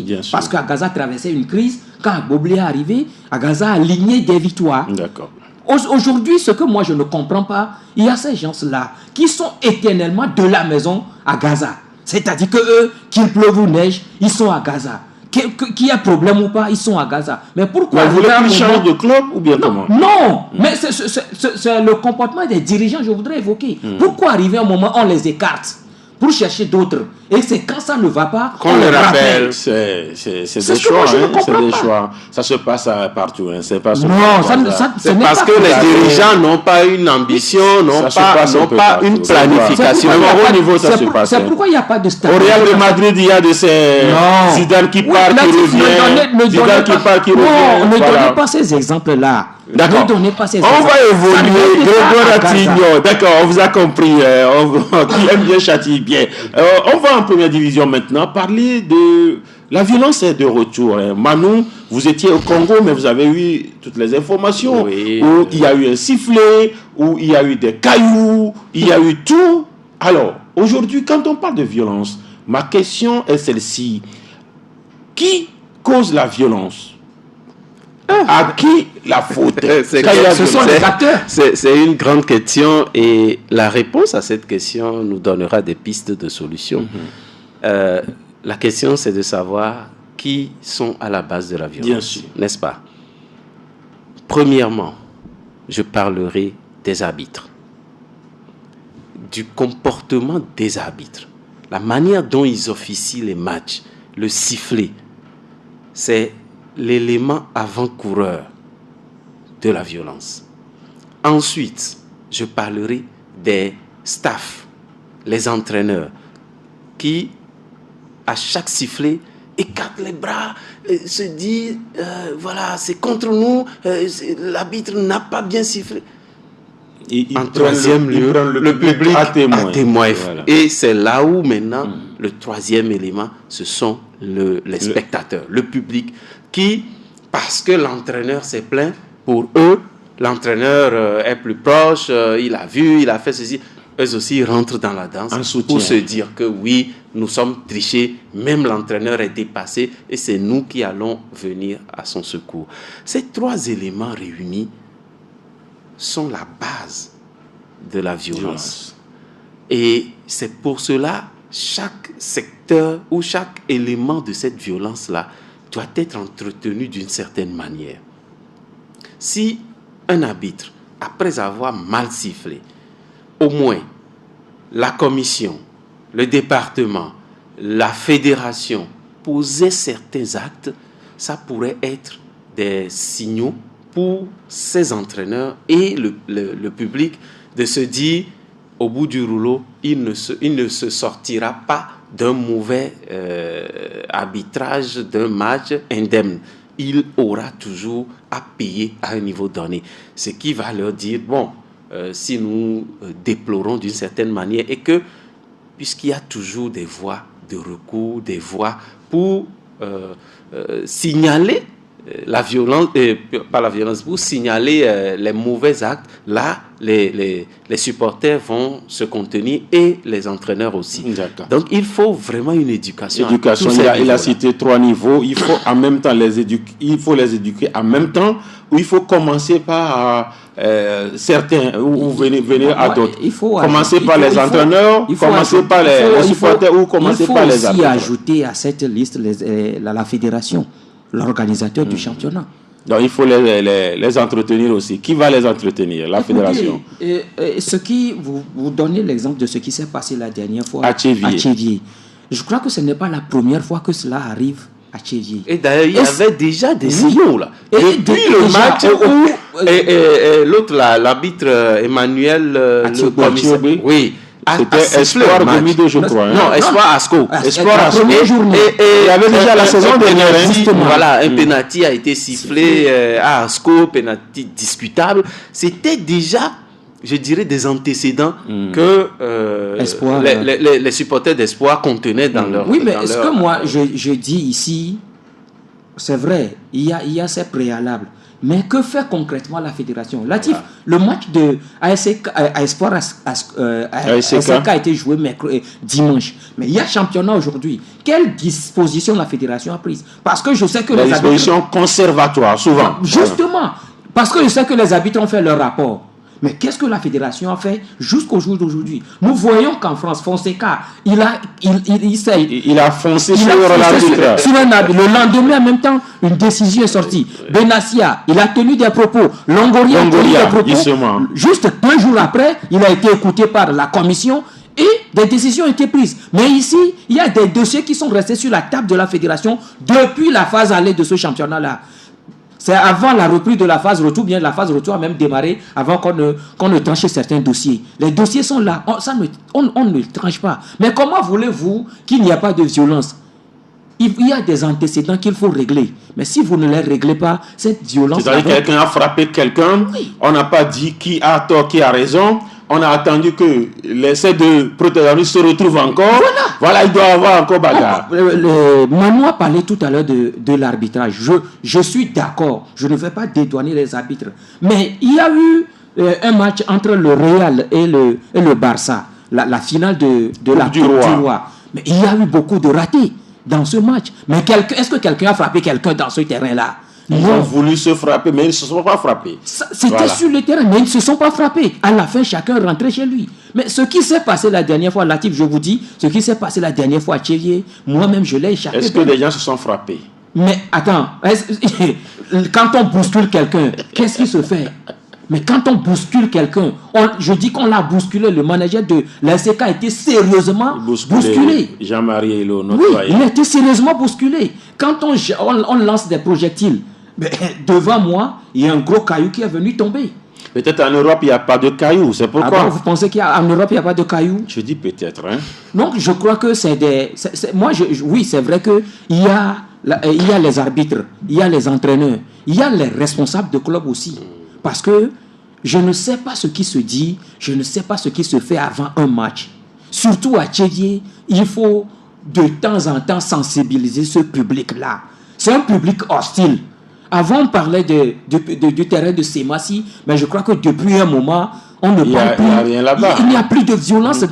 Bien sûr. Parce qu'Agaza traversait une crise. Quand Agbobli est arrivé, Agaza a aligné des victoires. D'accord. Aujourd'hui, ce que moi je ne comprends pas, il y a ces gens-là qui sont éternellement de la maison à Gaza. C'est-à-dire que eux, qu'il pleuve ou neige, ils sont à Gaza. Qu'il y a problème ou pas, ils sont à Gaza. Mais pourquoi... Vous voulez qu'ils changent de club ou bien comment? Non, mais c'est le comportement des dirigeants que je voudrais évoquer. Pourquoi arriver à un moment, on les écarte pour chercher d'autres? Et c'est quand ça ne va pas qu'on les rappelle. C'est des choix. C'est des choix. Ça se passe partout. C'est pas non, c'est parce que les dirigeants n'ont pas une ambition, n'ont pas une planification. Au niveau, ça se passe. C'est pourquoi il n'y a pas de stade. Au Real de Madrid, il y a de ces Zidane qui part, qui revient. Zidane qui part, qui revient. Non, ne donnez pas ces exemples-là. D'accord. Ne donnez pas ces on va évoluer. Grégoire Ratignon. D'accord, on vous a compris. Qui aime bien châtie bien. On va en première division maintenant. Parler de la violence est de retour. Manu, vous étiez au Congo, mais vous avez eu toutes les informations. Oui. Où il y a eu un sifflet, où il y a eu des cailloux, il y a eu tout. Alors, aujourd'hui, quand on parle de violence, ma question est celle-ci. Qui cause la violence? À qui la faute? Ce sont les acteurs. C'est une grande question et la réponse à cette question nous donnera des pistes de solutions. La question, c'est de savoir qui sont à la base de la violence. Bien sûr. N'est-ce pas? Premièrement, je parlerai des arbitres. Du comportement des arbitres. La manière dont ils officient les matchs, le sifflet, c'est l'élément avant-coureur de la violence. Ensuite, je parlerai des staffs, les entraîneurs, qui, à chaque sifflet, écartent les bras, se disent, voilà, c'est contre nous, l'arbitre n'a pas bien sifflé. En troisième lieu, le public à témoin. Voilà. Et c'est là où maintenant, le troisième élément, ce sont les spectateurs, le public, qui, parce que l'entraîneur s'est plaint, pour eux, l'entraîneur est plus proche, il a vu, il a fait ceci, eux aussi rentrent dans la danse pour se dire que oui, nous sommes trichés, même l'entraîneur est dépassé et c'est nous qui allons venir à son secours. Ces trois éléments réunis sont la base de la violence. Et c'est pour cela, chaque secteur ou chaque élément de cette violence-là doit être entretenu d'une certaine manière. Si un arbitre, après avoir mal sifflé, au moins la commission, le département, la fédération posait certains actes, ça pourrait être des signaux pour ces entraîneurs et le public de se dire, au bout du rouleau, il ne se sortira pas d'un mauvais arbitrage d'un match indemne. il aura toujours à payer à un niveau donné. Ce qui va leur dire, bon, si nous déplorons d'une certaine manière, et que, puisqu'il y a toujours des voies de recours, des voies pour signaler la violence, pas la violence, pour signaler les mauvais actes, là, les supporters vont se contenir et les entraîneurs aussi. D'accord. Donc, il faut vraiment une éducation. Il a cité 3 niveaux. Il faut en même temps les éduquer en même temps, ou il faut commencer par certains ou venir à d'autres. Commencer par les entraîneurs, commencer par les supporters ou commencer par les arbitres. Il faut aussi ajouter à cette liste la fédération, l'organisateur du championnat. Donc il faut les entretenir aussi. Qui va les entretenir? La fédération. Vous donnez l'exemple de ce qui s'est passé la dernière fois à Tchéviers. Je crois que ce n'est pas la première fois que cela arrive à Tchéviers. Et d'ailleurs, il y avait déjà des signaux là. Depuis le match où l'autre là, l'arbitre Emmanuel le commissaire, oui. C'était Espoir Gomido, je crois. Non, Espoir Asco. Espoir Asco. Et il y avait déjà la saison dernière. Voilà, un penalty a été sifflé à Asco, penalty discutable. C'était déjà, je dirais, des antécédents que les supporters d'Espoir contenaient dans leur... Oui, mais ce que moi, je dis ici, c'est vrai, il y a ces préalables. Mais que fait concrètement la fédération? Latif, le match de ASK a été joué dimanche. Mais il y a championnat aujourd'hui. Quelle disposition la fédération a prise? Parce que je sais que les dispositions conservatoires, souvent. Justement, parce que je sais que les arbitres ont fait leur rapport. Mais qu'est-ce que la fédération a fait jusqu'au jour d'aujourd'hui? Nous voyons qu'en France, Fonseca, il a foncé sur un arbitre. Le lendemain, en même temps, une décision est sortie. Benassia, il a tenu des propos. Longoria a tenu des propos. Justement. Juste 2 jours après, il a été écouté par la commission et des décisions ont été prises. Mais ici, il y a des dossiers qui sont restés sur la table de la fédération depuis la phase allée de ce championnat-là. C'est avant la reprise de la phase retour, bien la phase retour a même démarré avant qu'on ne tranche certains dossiers. Les dossiers sont là, on ne tranche pas. Mais comment voulez-vous qu'il n'y a pas de violence? Il y a des antécédents qu'il faut régler. Mais si vous ne les réglez pas, cette violence... C'est-à-dire que quelqu'un a frappé quelqu'un, on n'a pas dit qui a tort, qui a raison. On a attendu que ces 2 protagonistes se retrouvent encore. Voilà, il doit y avoir encore bagarre. Manu a parlé tout à l'heure de l'arbitrage. Je suis d'accord. Je ne vais pas dédouaner les arbitres. Mais il y a eu un match entre le Real et le Barça. La finale de la Coupe du Roi. Mais il y a eu beaucoup de ratés dans ce match. Mais est-ce que quelqu'un a frappé quelqu'un dans ce terrain-là? Ils ont voulu se frapper, mais ils ne se sont pas frappés. C'était sur le terrain, mais ils ne se sont pas frappés. À la fin, chacun rentrait chez lui. Mais ce qui s'est passé la dernière fois, Latif, je vous dis, ce qui s'est passé la dernière fois à Tchéviers, moi-même, je l'ai échappé. Est-ce que les gens se sont frappés? Mais attends, quand on bouscule quelqu'un, qu'est-ce qui se fait? Mais quand on bouscule quelqu'un, je dis qu'on l'a bousculé. Le manager de l'ASK a été sérieusement bousculé. Jean-Marie Hello, notre il a été sérieusement bousculé. Quand on lance des projectiles, devant moi, il y a un gros caillou qui est venu tomber. Peut-être en Europe, il n'y a pas de cailloux. C'est pourquoi. Vous pensez qu'en Europe, il n'y a pas de cailloux? Je dis peut-être. Hein? Donc, je crois que c'est des... oui, c'est vrai qu'il y a les arbitres, il y a les entraîneurs, il y a les responsables de club aussi. Parce que je ne sais pas ce qui se dit, je ne sais pas ce qui se fait avant un match. Surtout à Tchéviers, il faut de temps en temps sensibiliser ce public-là. C'est un public hostile. Avant, on parlait du terrain de Semassi, mais je crois que depuis un moment, on ne parle plus. Il n'y a plus de violence,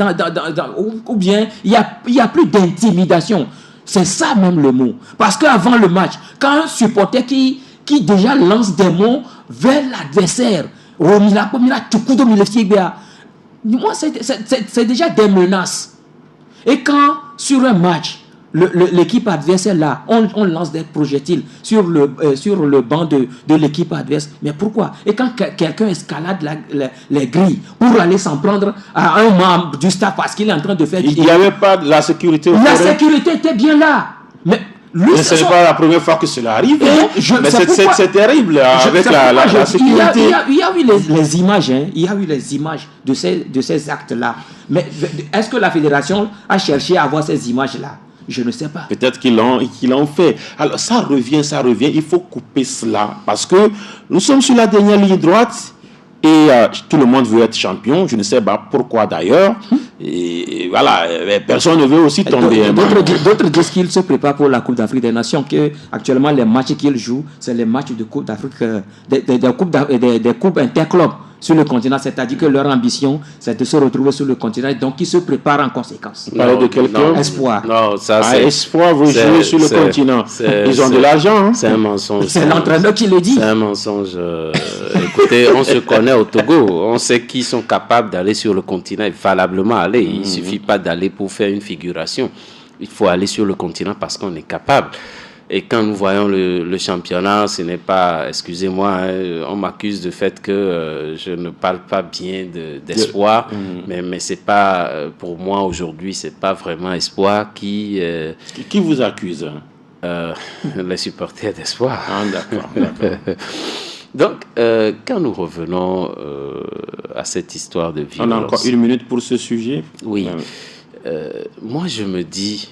ou bien il n'y a plus d'intimidation. C'est ça même le mot. Parce qu'avant le match, quand un supporter qui déjà lance des mots vers l'adversaire, moi, c'est déjà des menaces. Et quand, sur un match, l'équipe adversaire là, on lance des projectiles sur le banc de l'équipe adverse. Mais pourquoi? Et quand quelqu'un escalade les grilles pour aller s'en prendre à un membre du staff parce qu'il est en train de faire... Il n'y avait pas de la sécurité. La sécurité était bien là. Mais ce n'est pas la première fois que cela arrive. Mais c'est terrible avec la sécurité. Il y a eu les images. Hein, il y a eu les images de ces actes-là. Mais est-ce que la fédération a cherché à avoir ces images-là? Je ne sais pas. Peut-être qu'ils l'ont fait. Alors ça revient. Il faut couper cela parce que nous sommes sur la dernière ligne droite et tout le monde veut être champion. Je ne sais pas pourquoi d'ailleurs. Et voilà, personne ne veut aussi tomber. D'autres disent qu'ils se préparent pour la Coupe d'Afrique des Nations, que actuellement les matchs qu'ils jouent, c'est les matchs de Coupe d'Afrique, des coupes interclubs sur le continent, c'est-à-dire que leur ambition, c'est de se retrouver sur le continent, donc ils se préparent en conséquence. Vous parlez de quel club? Espoir. Non, ça c'est... Espoir, vous jouez sur le continent. Ils ont de l'argent. Hein? C'est un mensonge. C'est l'entraîneur qui le dit. C'est un mensonge. Écoutez, on se connaît au Togo. On sait qui sont capables d'aller sur le continent et valablement aller. Il ne suffit pas d'aller pour faire une figuration. Il faut aller sur le continent parce qu'on est capable. Et quand nous voyons le championnat, ce n'est pas, excusez-moi, on m'accuse du fait que je ne parle pas bien d'espoir, mais c'est pas, pour moi aujourd'hui, c'est pas vraiment espoir qui vous accuse? Les supporters d'espoir. Ah, d'accord. Donc, quand nous revenons à cette histoire de violence... On a encore 1 minute pour ce sujet. Oui. Moi, je me dis...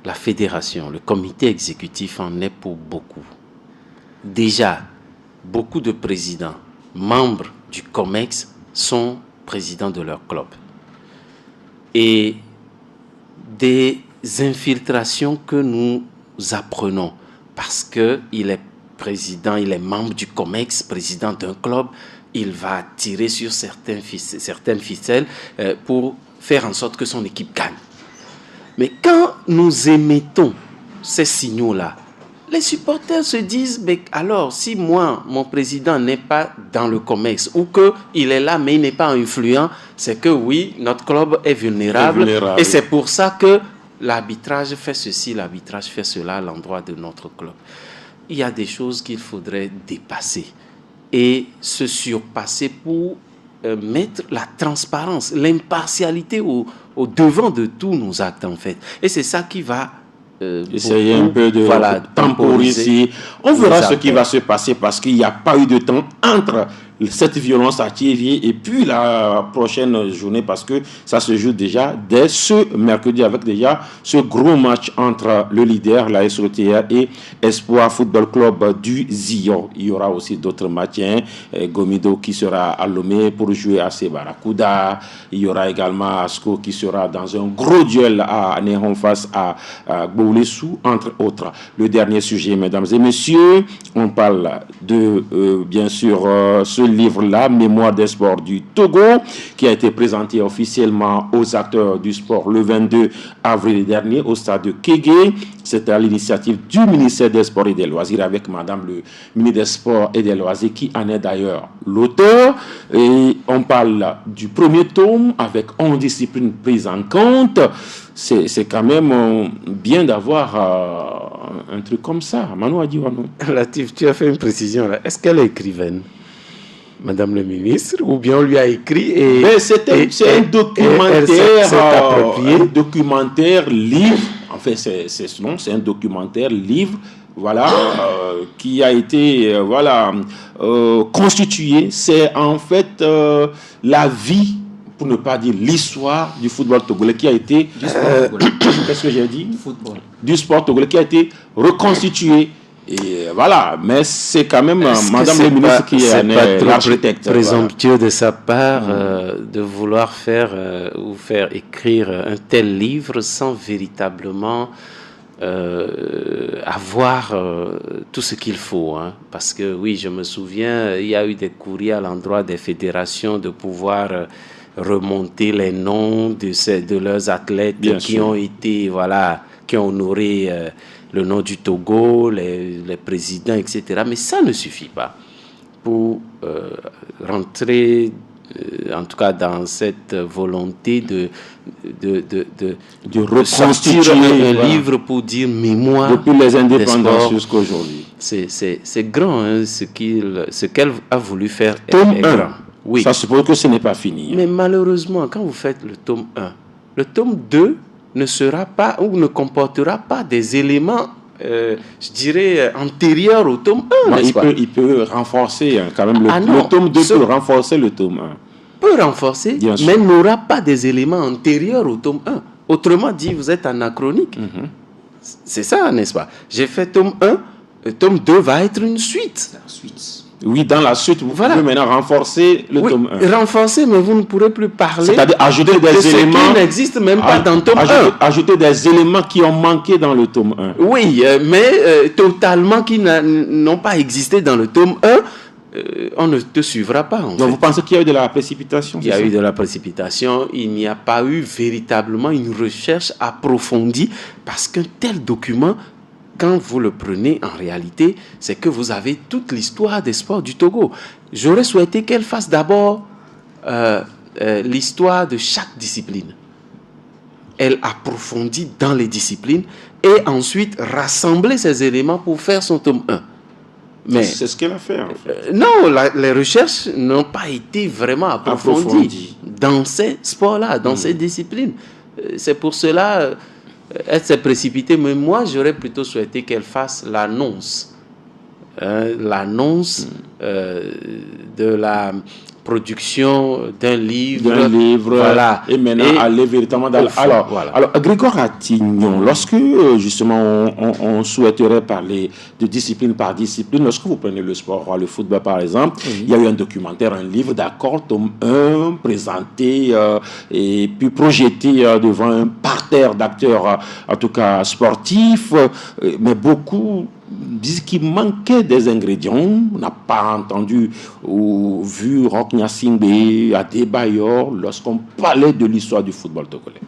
La fédération, le comité exécutif en est pour beaucoup. Déjà, beaucoup de présidents, membres du COMEX, sont présidents de leur club. Et des infiltrations que nous apprenons, parce qu'il est président, il est membre du COMEX, président d'un club, il va tirer sur certaines ficelles pour faire en sorte que son équipe gagne. Mais quand nous émettons ces signaux-là, les supporters se disent, mais alors, si moi, mon président n'est pas dans le COMEX, ou qu'il est là, mais il n'est pas influent, c'est que oui, notre club est vulnérable. Et c'est pour ça que l'arbitrage fait ceci, l'arbitrage fait cela à l'endroit de notre club. Il y a des choses qu'il faudrait dépasser et se surpasser pour mettre la transparence, l'impartialité au devant de tous nos actes en fait. Et c'est ça qui va essayer un peu de temporiser. On verra ce qui va se passer parce qu'il n'y a pas eu de temps entre cette violence à Thiévié et puis la prochaine journée parce que ça se joue déjà dès ce mercredi avec déjà ce gros match entre le leader, la SOTR et Espoir Football Club du Zion. Il y aura aussi d'autres matchs. Gomido qui sera à Lomé pour jouer à Sebarakuda. Il y aura également Asko qui sera dans un gros duel à Néron face à Gboulessou, entre autres. Le dernier sujet, mesdames et messieurs, on parle de, bien sûr, ce livre-là, Mémoire des sports du Togo, qui a été présenté officiellement aux acteurs du sport le 22 avril dernier au stade de Kégué. C'était à l'initiative du ministère des Sports et des Loisirs avec madame le ministre des Sports et des Loisirs qui en est d'ailleurs l'auteur. Et on parle du premier tome avec 11 disciplines prises en compte. C'est quand même bien d'avoir un truc comme ça. Manu Adiwano. Latif, tu as fait une précision là. Est-ce qu'elle est écrivaine, madame le ministre, ou bien on lui a écrit et... C'est un documentaire livre. En fait, c'est un documentaire livre, voilà, qui a été constitué. C'est en fait la vie, pour ne pas dire l'histoire du football togolais qui a été qu'est-ce que j'ai dit? Football. Du sport togolais qui a été reconstitué. Et voilà, mais c'est quand même madame le ministre qui est l'architecte. C'est présomptueux de sa part de vouloir faire écrire un tel livre sans véritablement avoir tout ce qu'il faut. Hein. Parce que oui, je me souviens, il y a eu des courriers à l'endroit des fédérations de pouvoir remonter les noms de leurs athlètes qui ont été, qui ont honoré le nom du Togo, les présidents, etc. Mais ça ne suffit pas pour rentrer, en tout cas dans cette volonté de reconstruire un livre pour dire mémoire depuis les indépendances jusqu'à aujourd'hui. C'est grand, hein, ce qu'elle a voulu faire. Tome 1, oui. Ça suppose que ce n'est pas fini. Mais malheureusement, quand vous faites le tome 1, le tome 2 ne sera pas ou ne comportera pas des éléments, je dirais, antérieurs au tome 1. Il peut renforcer quand même le tome 2 peut renforcer le tome 1. Peut renforcer, mais n'aura pas des éléments antérieurs au tome 1. Autrement dit, vous êtes anachronique. C'est ça, n'est-ce pas? J'ai fait tome 1, tome 2 va être une suite. Oui, dans la suite, vous pouvez maintenant renforcer le tome 1. Renforcer, mais vous ne pourrez plus parler. C'est-à-dire ajouter des éléments qui n'existent même pas dans le tome 1. Ajouter des éléments qui ont manqué dans le tome 1. Oui, mais totalement qui n'ont pas existé dans le tome 1. On ne te suivra pas. Donc vous pensez qu'il y a eu de la précipitation? Il y a eu de la précipitation. Il n'y a pas eu véritablement une recherche approfondie parce qu'un tel document, quand vous le prenez, en réalité, c'est que vous avez toute l'histoire des sports du Togo. J'aurais souhaité qu'elle fasse d'abord l'histoire de chaque discipline. Elle approfondit dans les disciplines et ensuite rassembler ces éléments pour faire son tome 1. Mais c'est ce qu'elle a fait, en fait. Non, les recherches n'ont pas été vraiment approfondies dans ces sports-là, dans ces disciplines. C'est pour cela... Elle s'est précipitée, mais moi j'aurais plutôt souhaité qu'elle fasse l'annonce. L'annonce de la production d'un livre. Voilà. Et maintenant aller véritablement dans Alors, Grégoire Attignon, lorsque justement on souhaiterait parler de discipline par discipline, lorsque vous prenez le sport, le football par exemple, il y a eu un documentaire, un livre, d'accord, tome 1, présenté et puis projeté devant un parterre d'acteurs, en tout cas sportifs, mais beaucoup disent qu'il manquait des ingrédients. On n'a pas entendu ou vu Roch Gnassingbé, Adebayor lorsqu'on parlait de l'histoire du football togolais.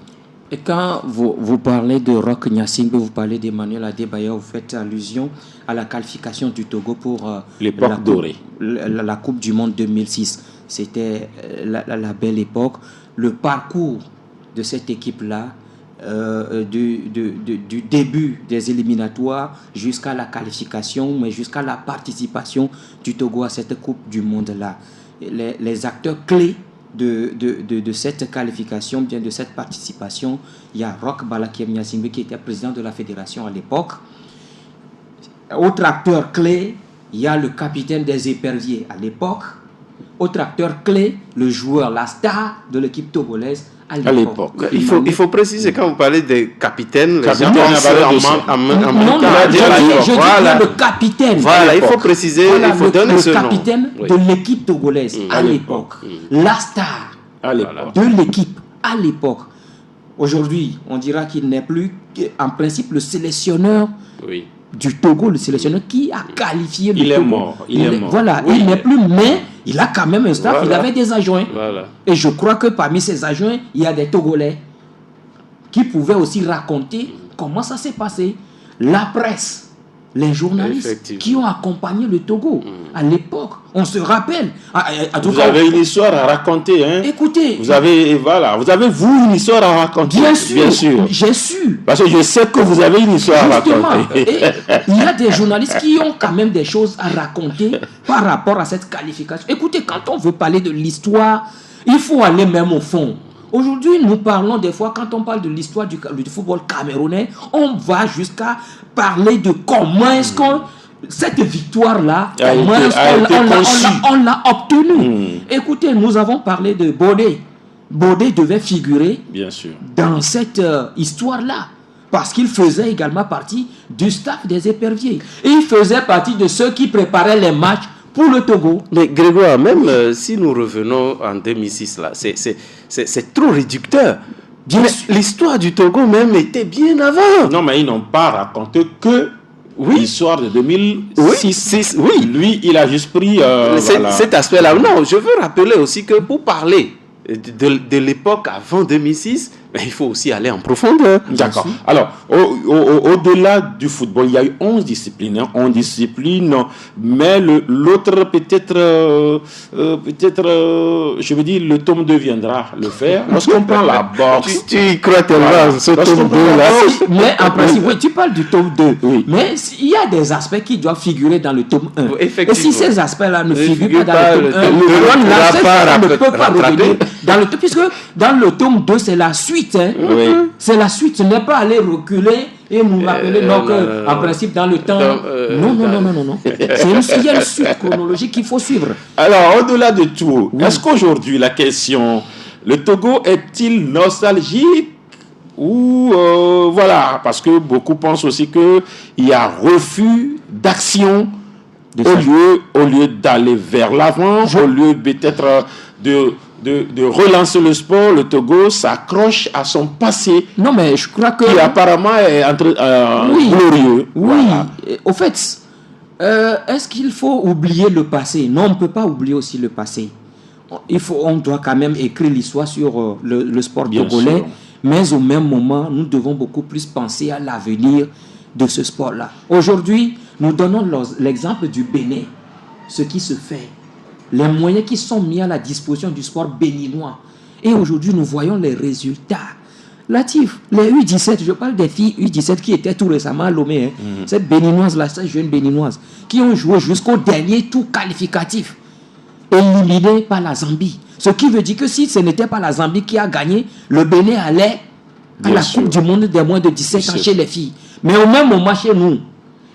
Et quand vous parlez de Roch Gnassingbé, vous parlez d'Emmanuel Adebayor, vous faites allusion à la qualification du Togo pour l'époque dorée. La Coupe du Monde 2006. C'était la belle époque. Le parcours de cette équipe-là, du début des éliminatoires jusqu'à la qualification, mais jusqu'à la participation du Togo à cette Coupe du Monde-là. Les acteurs clés de cette qualification, bien de cette participation, il y a Roch Balakiem Gnassingbé qui était président de la fédération à l'époque. Autre acteur clé, il y a le capitaine des éperviers à l'époque. Autre acteur clé, le joueur, la star de l'équipe togolaise à l'époque. Il faut préciser, quand vous parlez des capitaines, les gens pensent je dis le capitaine. Voilà, il faut préciser, il faut donner ce nom. Le capitaine de l'équipe togolaise à l'époque. La star de l'équipe à l'époque. Aujourd'hui, on dira qu'il n'est plus, en principe, le sélectionneur du Togo, le sélectionneur qui a qualifié le Togo. Il est mort. Voilà, il n'est plus, mais il a quand même un staff, il avait des adjoints. Et je crois que parmi ces adjoints, il y a des Togolais qui pouvaient aussi raconter comment ça s'est passé. La presse, les journalistes qui ont accompagné le Togo à l'époque, on se rappelle. Vous avez une histoire à raconter, hein? Écoutez, vous avez vous une histoire à raconter. Bien sûr. J'ai su. Parce que je sais que vous avez une histoire à raconter. Et il y a des journalistes qui ont quand même des choses à raconter par rapport à cette qualification. Écoutez, quand on veut parler de l'histoire, il faut aller même au fond. Aujourd'hui, nous parlons des fois, quand on parle de l'histoire du football camerounais, on va jusqu'à parler de comment est-ce qu'on... Cette victoire-là, comment est-ce qu'on l'a obtenue. Écoutez, nous avons parlé de Bodé. Bodé devait figurer dans cette histoire-là. Parce qu'il faisait également partie du staff des éperviers. Et il faisait partie de ceux qui préparaient les matchs pour le Togo. Mais Grégoire, même si nous revenons en 2006, là, c'est trop réducteur. L'histoire du Togo même était bien avant. Non, mais ils n'ont pas raconté que l'histoire de 2006. Lui, il a juste pris cet aspect-là. Non, je veux rappeler aussi que pour parler de l'époque avant 2006, il faut aussi aller en profondeur. D'accord. Alors, au-delà du football, il y a eu 11 disciplines. 11 disciplines, mais l'autre peut-être, je veux dire, le tome 2 viendra le faire. Lorsqu'on prend la boxe... Tu crois tellement ce tome 2 là. Mais en principe, tu parles du tome 2. Oui. Mais il y a des aspects qui doivent figurer dans le tome 1. Et si ces aspects-là ne figurent pas dans le tome 1, ne peut pas revenir dans le tome, puisque dans le tome 2, c'est la suite. C'est la suite, ce n'est pas aller reculer et nous rappeler en principe dans le temps. Non. Il y a une suite chronologique qu'il faut suivre. Alors, au-delà de tout, est-ce qu'aujourd'hui la question, le Togo est-il nostalgique ou voilà, parce que beaucoup pensent aussi qu'il y a refus d'action au lieu d'aller vers l'avant, au lieu peut-être de relancer le sport. Le Togo s'accroche à son passé. Non, mais je crois que... Qui apparemment est glorieux. Oui, voilà. Au fait, est-ce qu'il faut oublier le passé? Non, on ne peut pas oublier aussi le passé. On doit quand même écrire l'histoire sur le sport togolais. Sûr. Mais au même moment, nous devons beaucoup plus penser à l'avenir de ce sport-là. Aujourd'hui, nous donnons l'exemple du Bénin, ce qui se fait, les moyens qui sont mis à la disposition du sport béninois. Et aujourd'hui, nous voyons les résultats. Latif, les U17, je parle des filles U17 qui étaient tout récemment à Lomé, cette béninoise-là, cette jeune béninoise, qui ont joué jusqu'au dernier tour qualificatif, éliminé par la Zambie. Ce qui veut dire que si ce n'était pas la Zambie qui a gagné, le Bénin allait à la Coupe du Monde des moins de 17 ans chez les filles. Mais au même moment chez nous,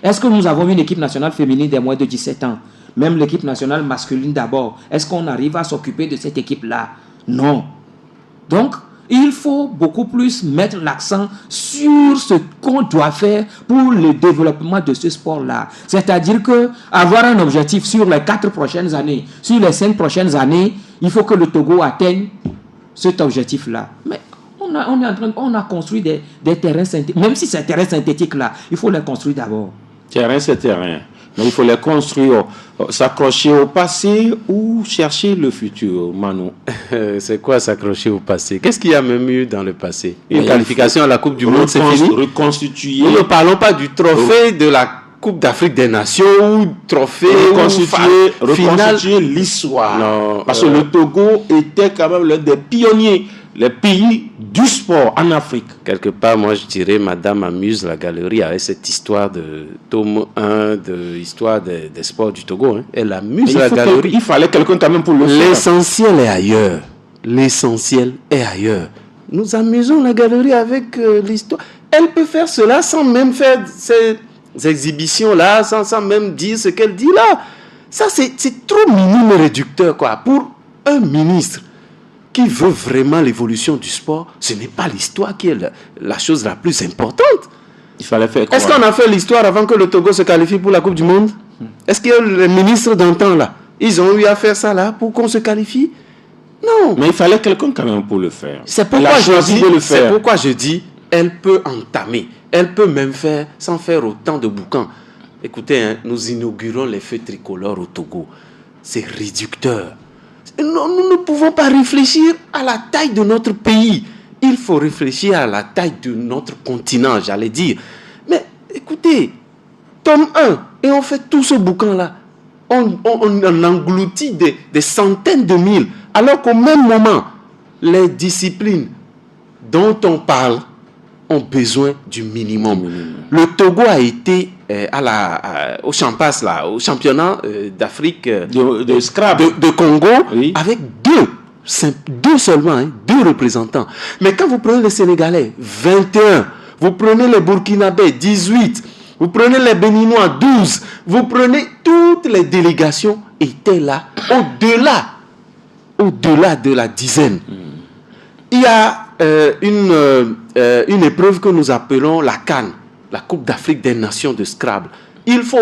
est-ce que nous avons une équipe nationale féminine des moins de 17 ans? Même l'équipe nationale masculine d'abord. Est-ce qu'on arrive à s'occuper de cette équipe-là? Non. Donc, il faut beaucoup plus mettre l'accent sur ce qu'on doit faire pour le développement de ce sport-là. C'est-à-dire que avoir un objectif sur les 4 prochaines années, sur les 5 prochaines années, il faut que le Togo atteigne cet objectif-là. Mais on a construit des terrains synthétiques. Même si ces terrains synthétiques-là, il faut les construire d'abord. Terrain, c'est terrain. Mais il faut les construire, s'accrocher au passé ou chercher le futur, Manu. C'est quoi s'accrocher au passé? Qu'est-ce qu'il y a même eu dans le passé? Une qualification à la Coupe du Monde, c'est fini. Reconstituer. Nous ne parlons pas du trophée de la Coupe d'Afrique des Nations ou trophée reconstituer l'histoire. Non, parce que le Togo était quand même l'un des pionniers, les pays du sport en Afrique. Quelque part, moi je dirais, Madame amuse la galerie avec cette histoire de tome 1 de l'histoire des sports du Togo. Hein. Elle amuse la galerie. Il fallait quelqu'un quand même pour le faire. L'essentiel est ailleurs. L'essentiel est ailleurs. Nous amusons la galerie avec l'histoire. Elle peut faire cela sans même faire ces exhibitions-là, sans même dire ce qu'elle dit là. Ça, c'est trop minime et réducteur, quoi. Pour un ministre qui veut vraiment l'évolution du sport, ce n'est pas l'histoire qui est la chose la plus importante. Il fallait faire quoi? Est-ce qu'on a fait l'histoire avant que le Togo se qualifie pour la Coupe du Monde? Est-ce que les ministres d'antan, là, ils ont eu à faire ça, là, pour qu'on se qualifie? Non. Mais il fallait quelqu'un quand même pour le faire. C'est pourquoi je dis, elle peut entamer. Elle peut même faire, sans faire autant de boucans. Écoutez, hein, nous inaugurons les feux tricolores au Togo. C'est réducteur. Nous ne pouvons pas réfléchir à la taille de notre pays. Il faut réfléchir à la taille de notre continent, j'allais dire. Mais écoutez, tome 1, et on fait tout ce boucan-là. On engloutit des centaines de mille. Alors qu'au même moment, les disciplines dont on parle ont besoin du minimum. Le Togo a été au Champas, là, au championnat d'Afrique de Scrabble de Congo, oui, avec deux seulement, hein, 2 représentants. Mais quand vous prenez les Sénégalais, 21, vous prenez les Burkinabés, 18, vous prenez les Béninois, 12, vous prenez toutes les délégations étaient là, au-delà de la dizaine. Il y a une épreuve que nous appelons la CAN, la Coupe d'Afrique des Nations de Scrabble. Il faut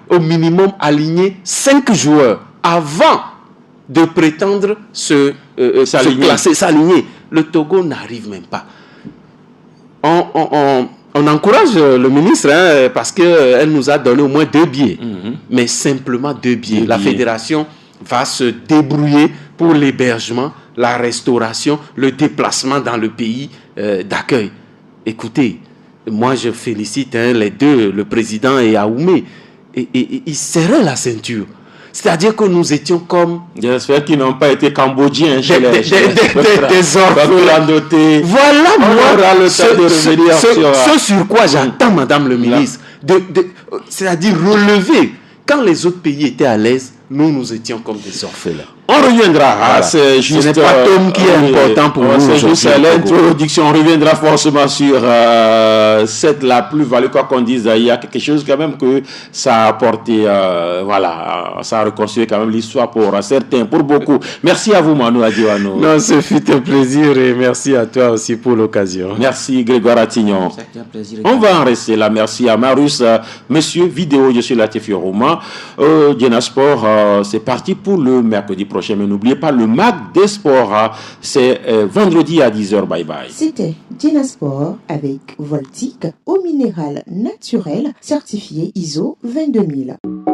au minimum aligner 5 joueurs avant de prétendre se classer, s'aligner. Le Togo n'arrive même pas. On encourage le ministre, hein, parce qu'elle nous a donné au moins 2 billets. Mais simplement 2 billets. La fédération va se débrouiller pour l'hébergement, la restauration, le déplacement dans le pays d'accueil. Écoutez, moi je félicite les deux, le président et Aoumé. Et ils serraient la ceinture. C'est-à-dire que nous étions comme... J'espère qu'ils n'ont pas été cambodgiens chez des orphelins. Voilà, moi, ce sur quoi j'attends, Madame le ministre, c'est-à-dire relever. Quand les autres pays étaient à l'aise, nous étions comme des orphelins. On reviendra. Voilà. C'est juste, ce n'est pas Tom qui est important pour nous. C'est juste l'introduction. On reviendra forcément sur cette la plus-value, quoi qu'on dise. Il y a quelque chose quand même que ça a apporté. Voilà, ça a reconstruit quand même l'histoire pour certains, pour beaucoup. Merci à vous, Manu Adjiwano. Non, ce fut un plaisir et merci à toi aussi pour l'occasion. Merci, Grégoire Attignon. C'était un plaisir. On va en rester là. Merci à Marius. Monsieur Vidéo, je suis Latifi Roman. Djena Sport, c'est parti pour le mercredi prochain. Mais n'oubliez pas le MAC des sports. C'est vendredi à 10h. Bye bye. C'était Djena Sport avec Voltic, eau minérale naturelle, certifié ISO 22000.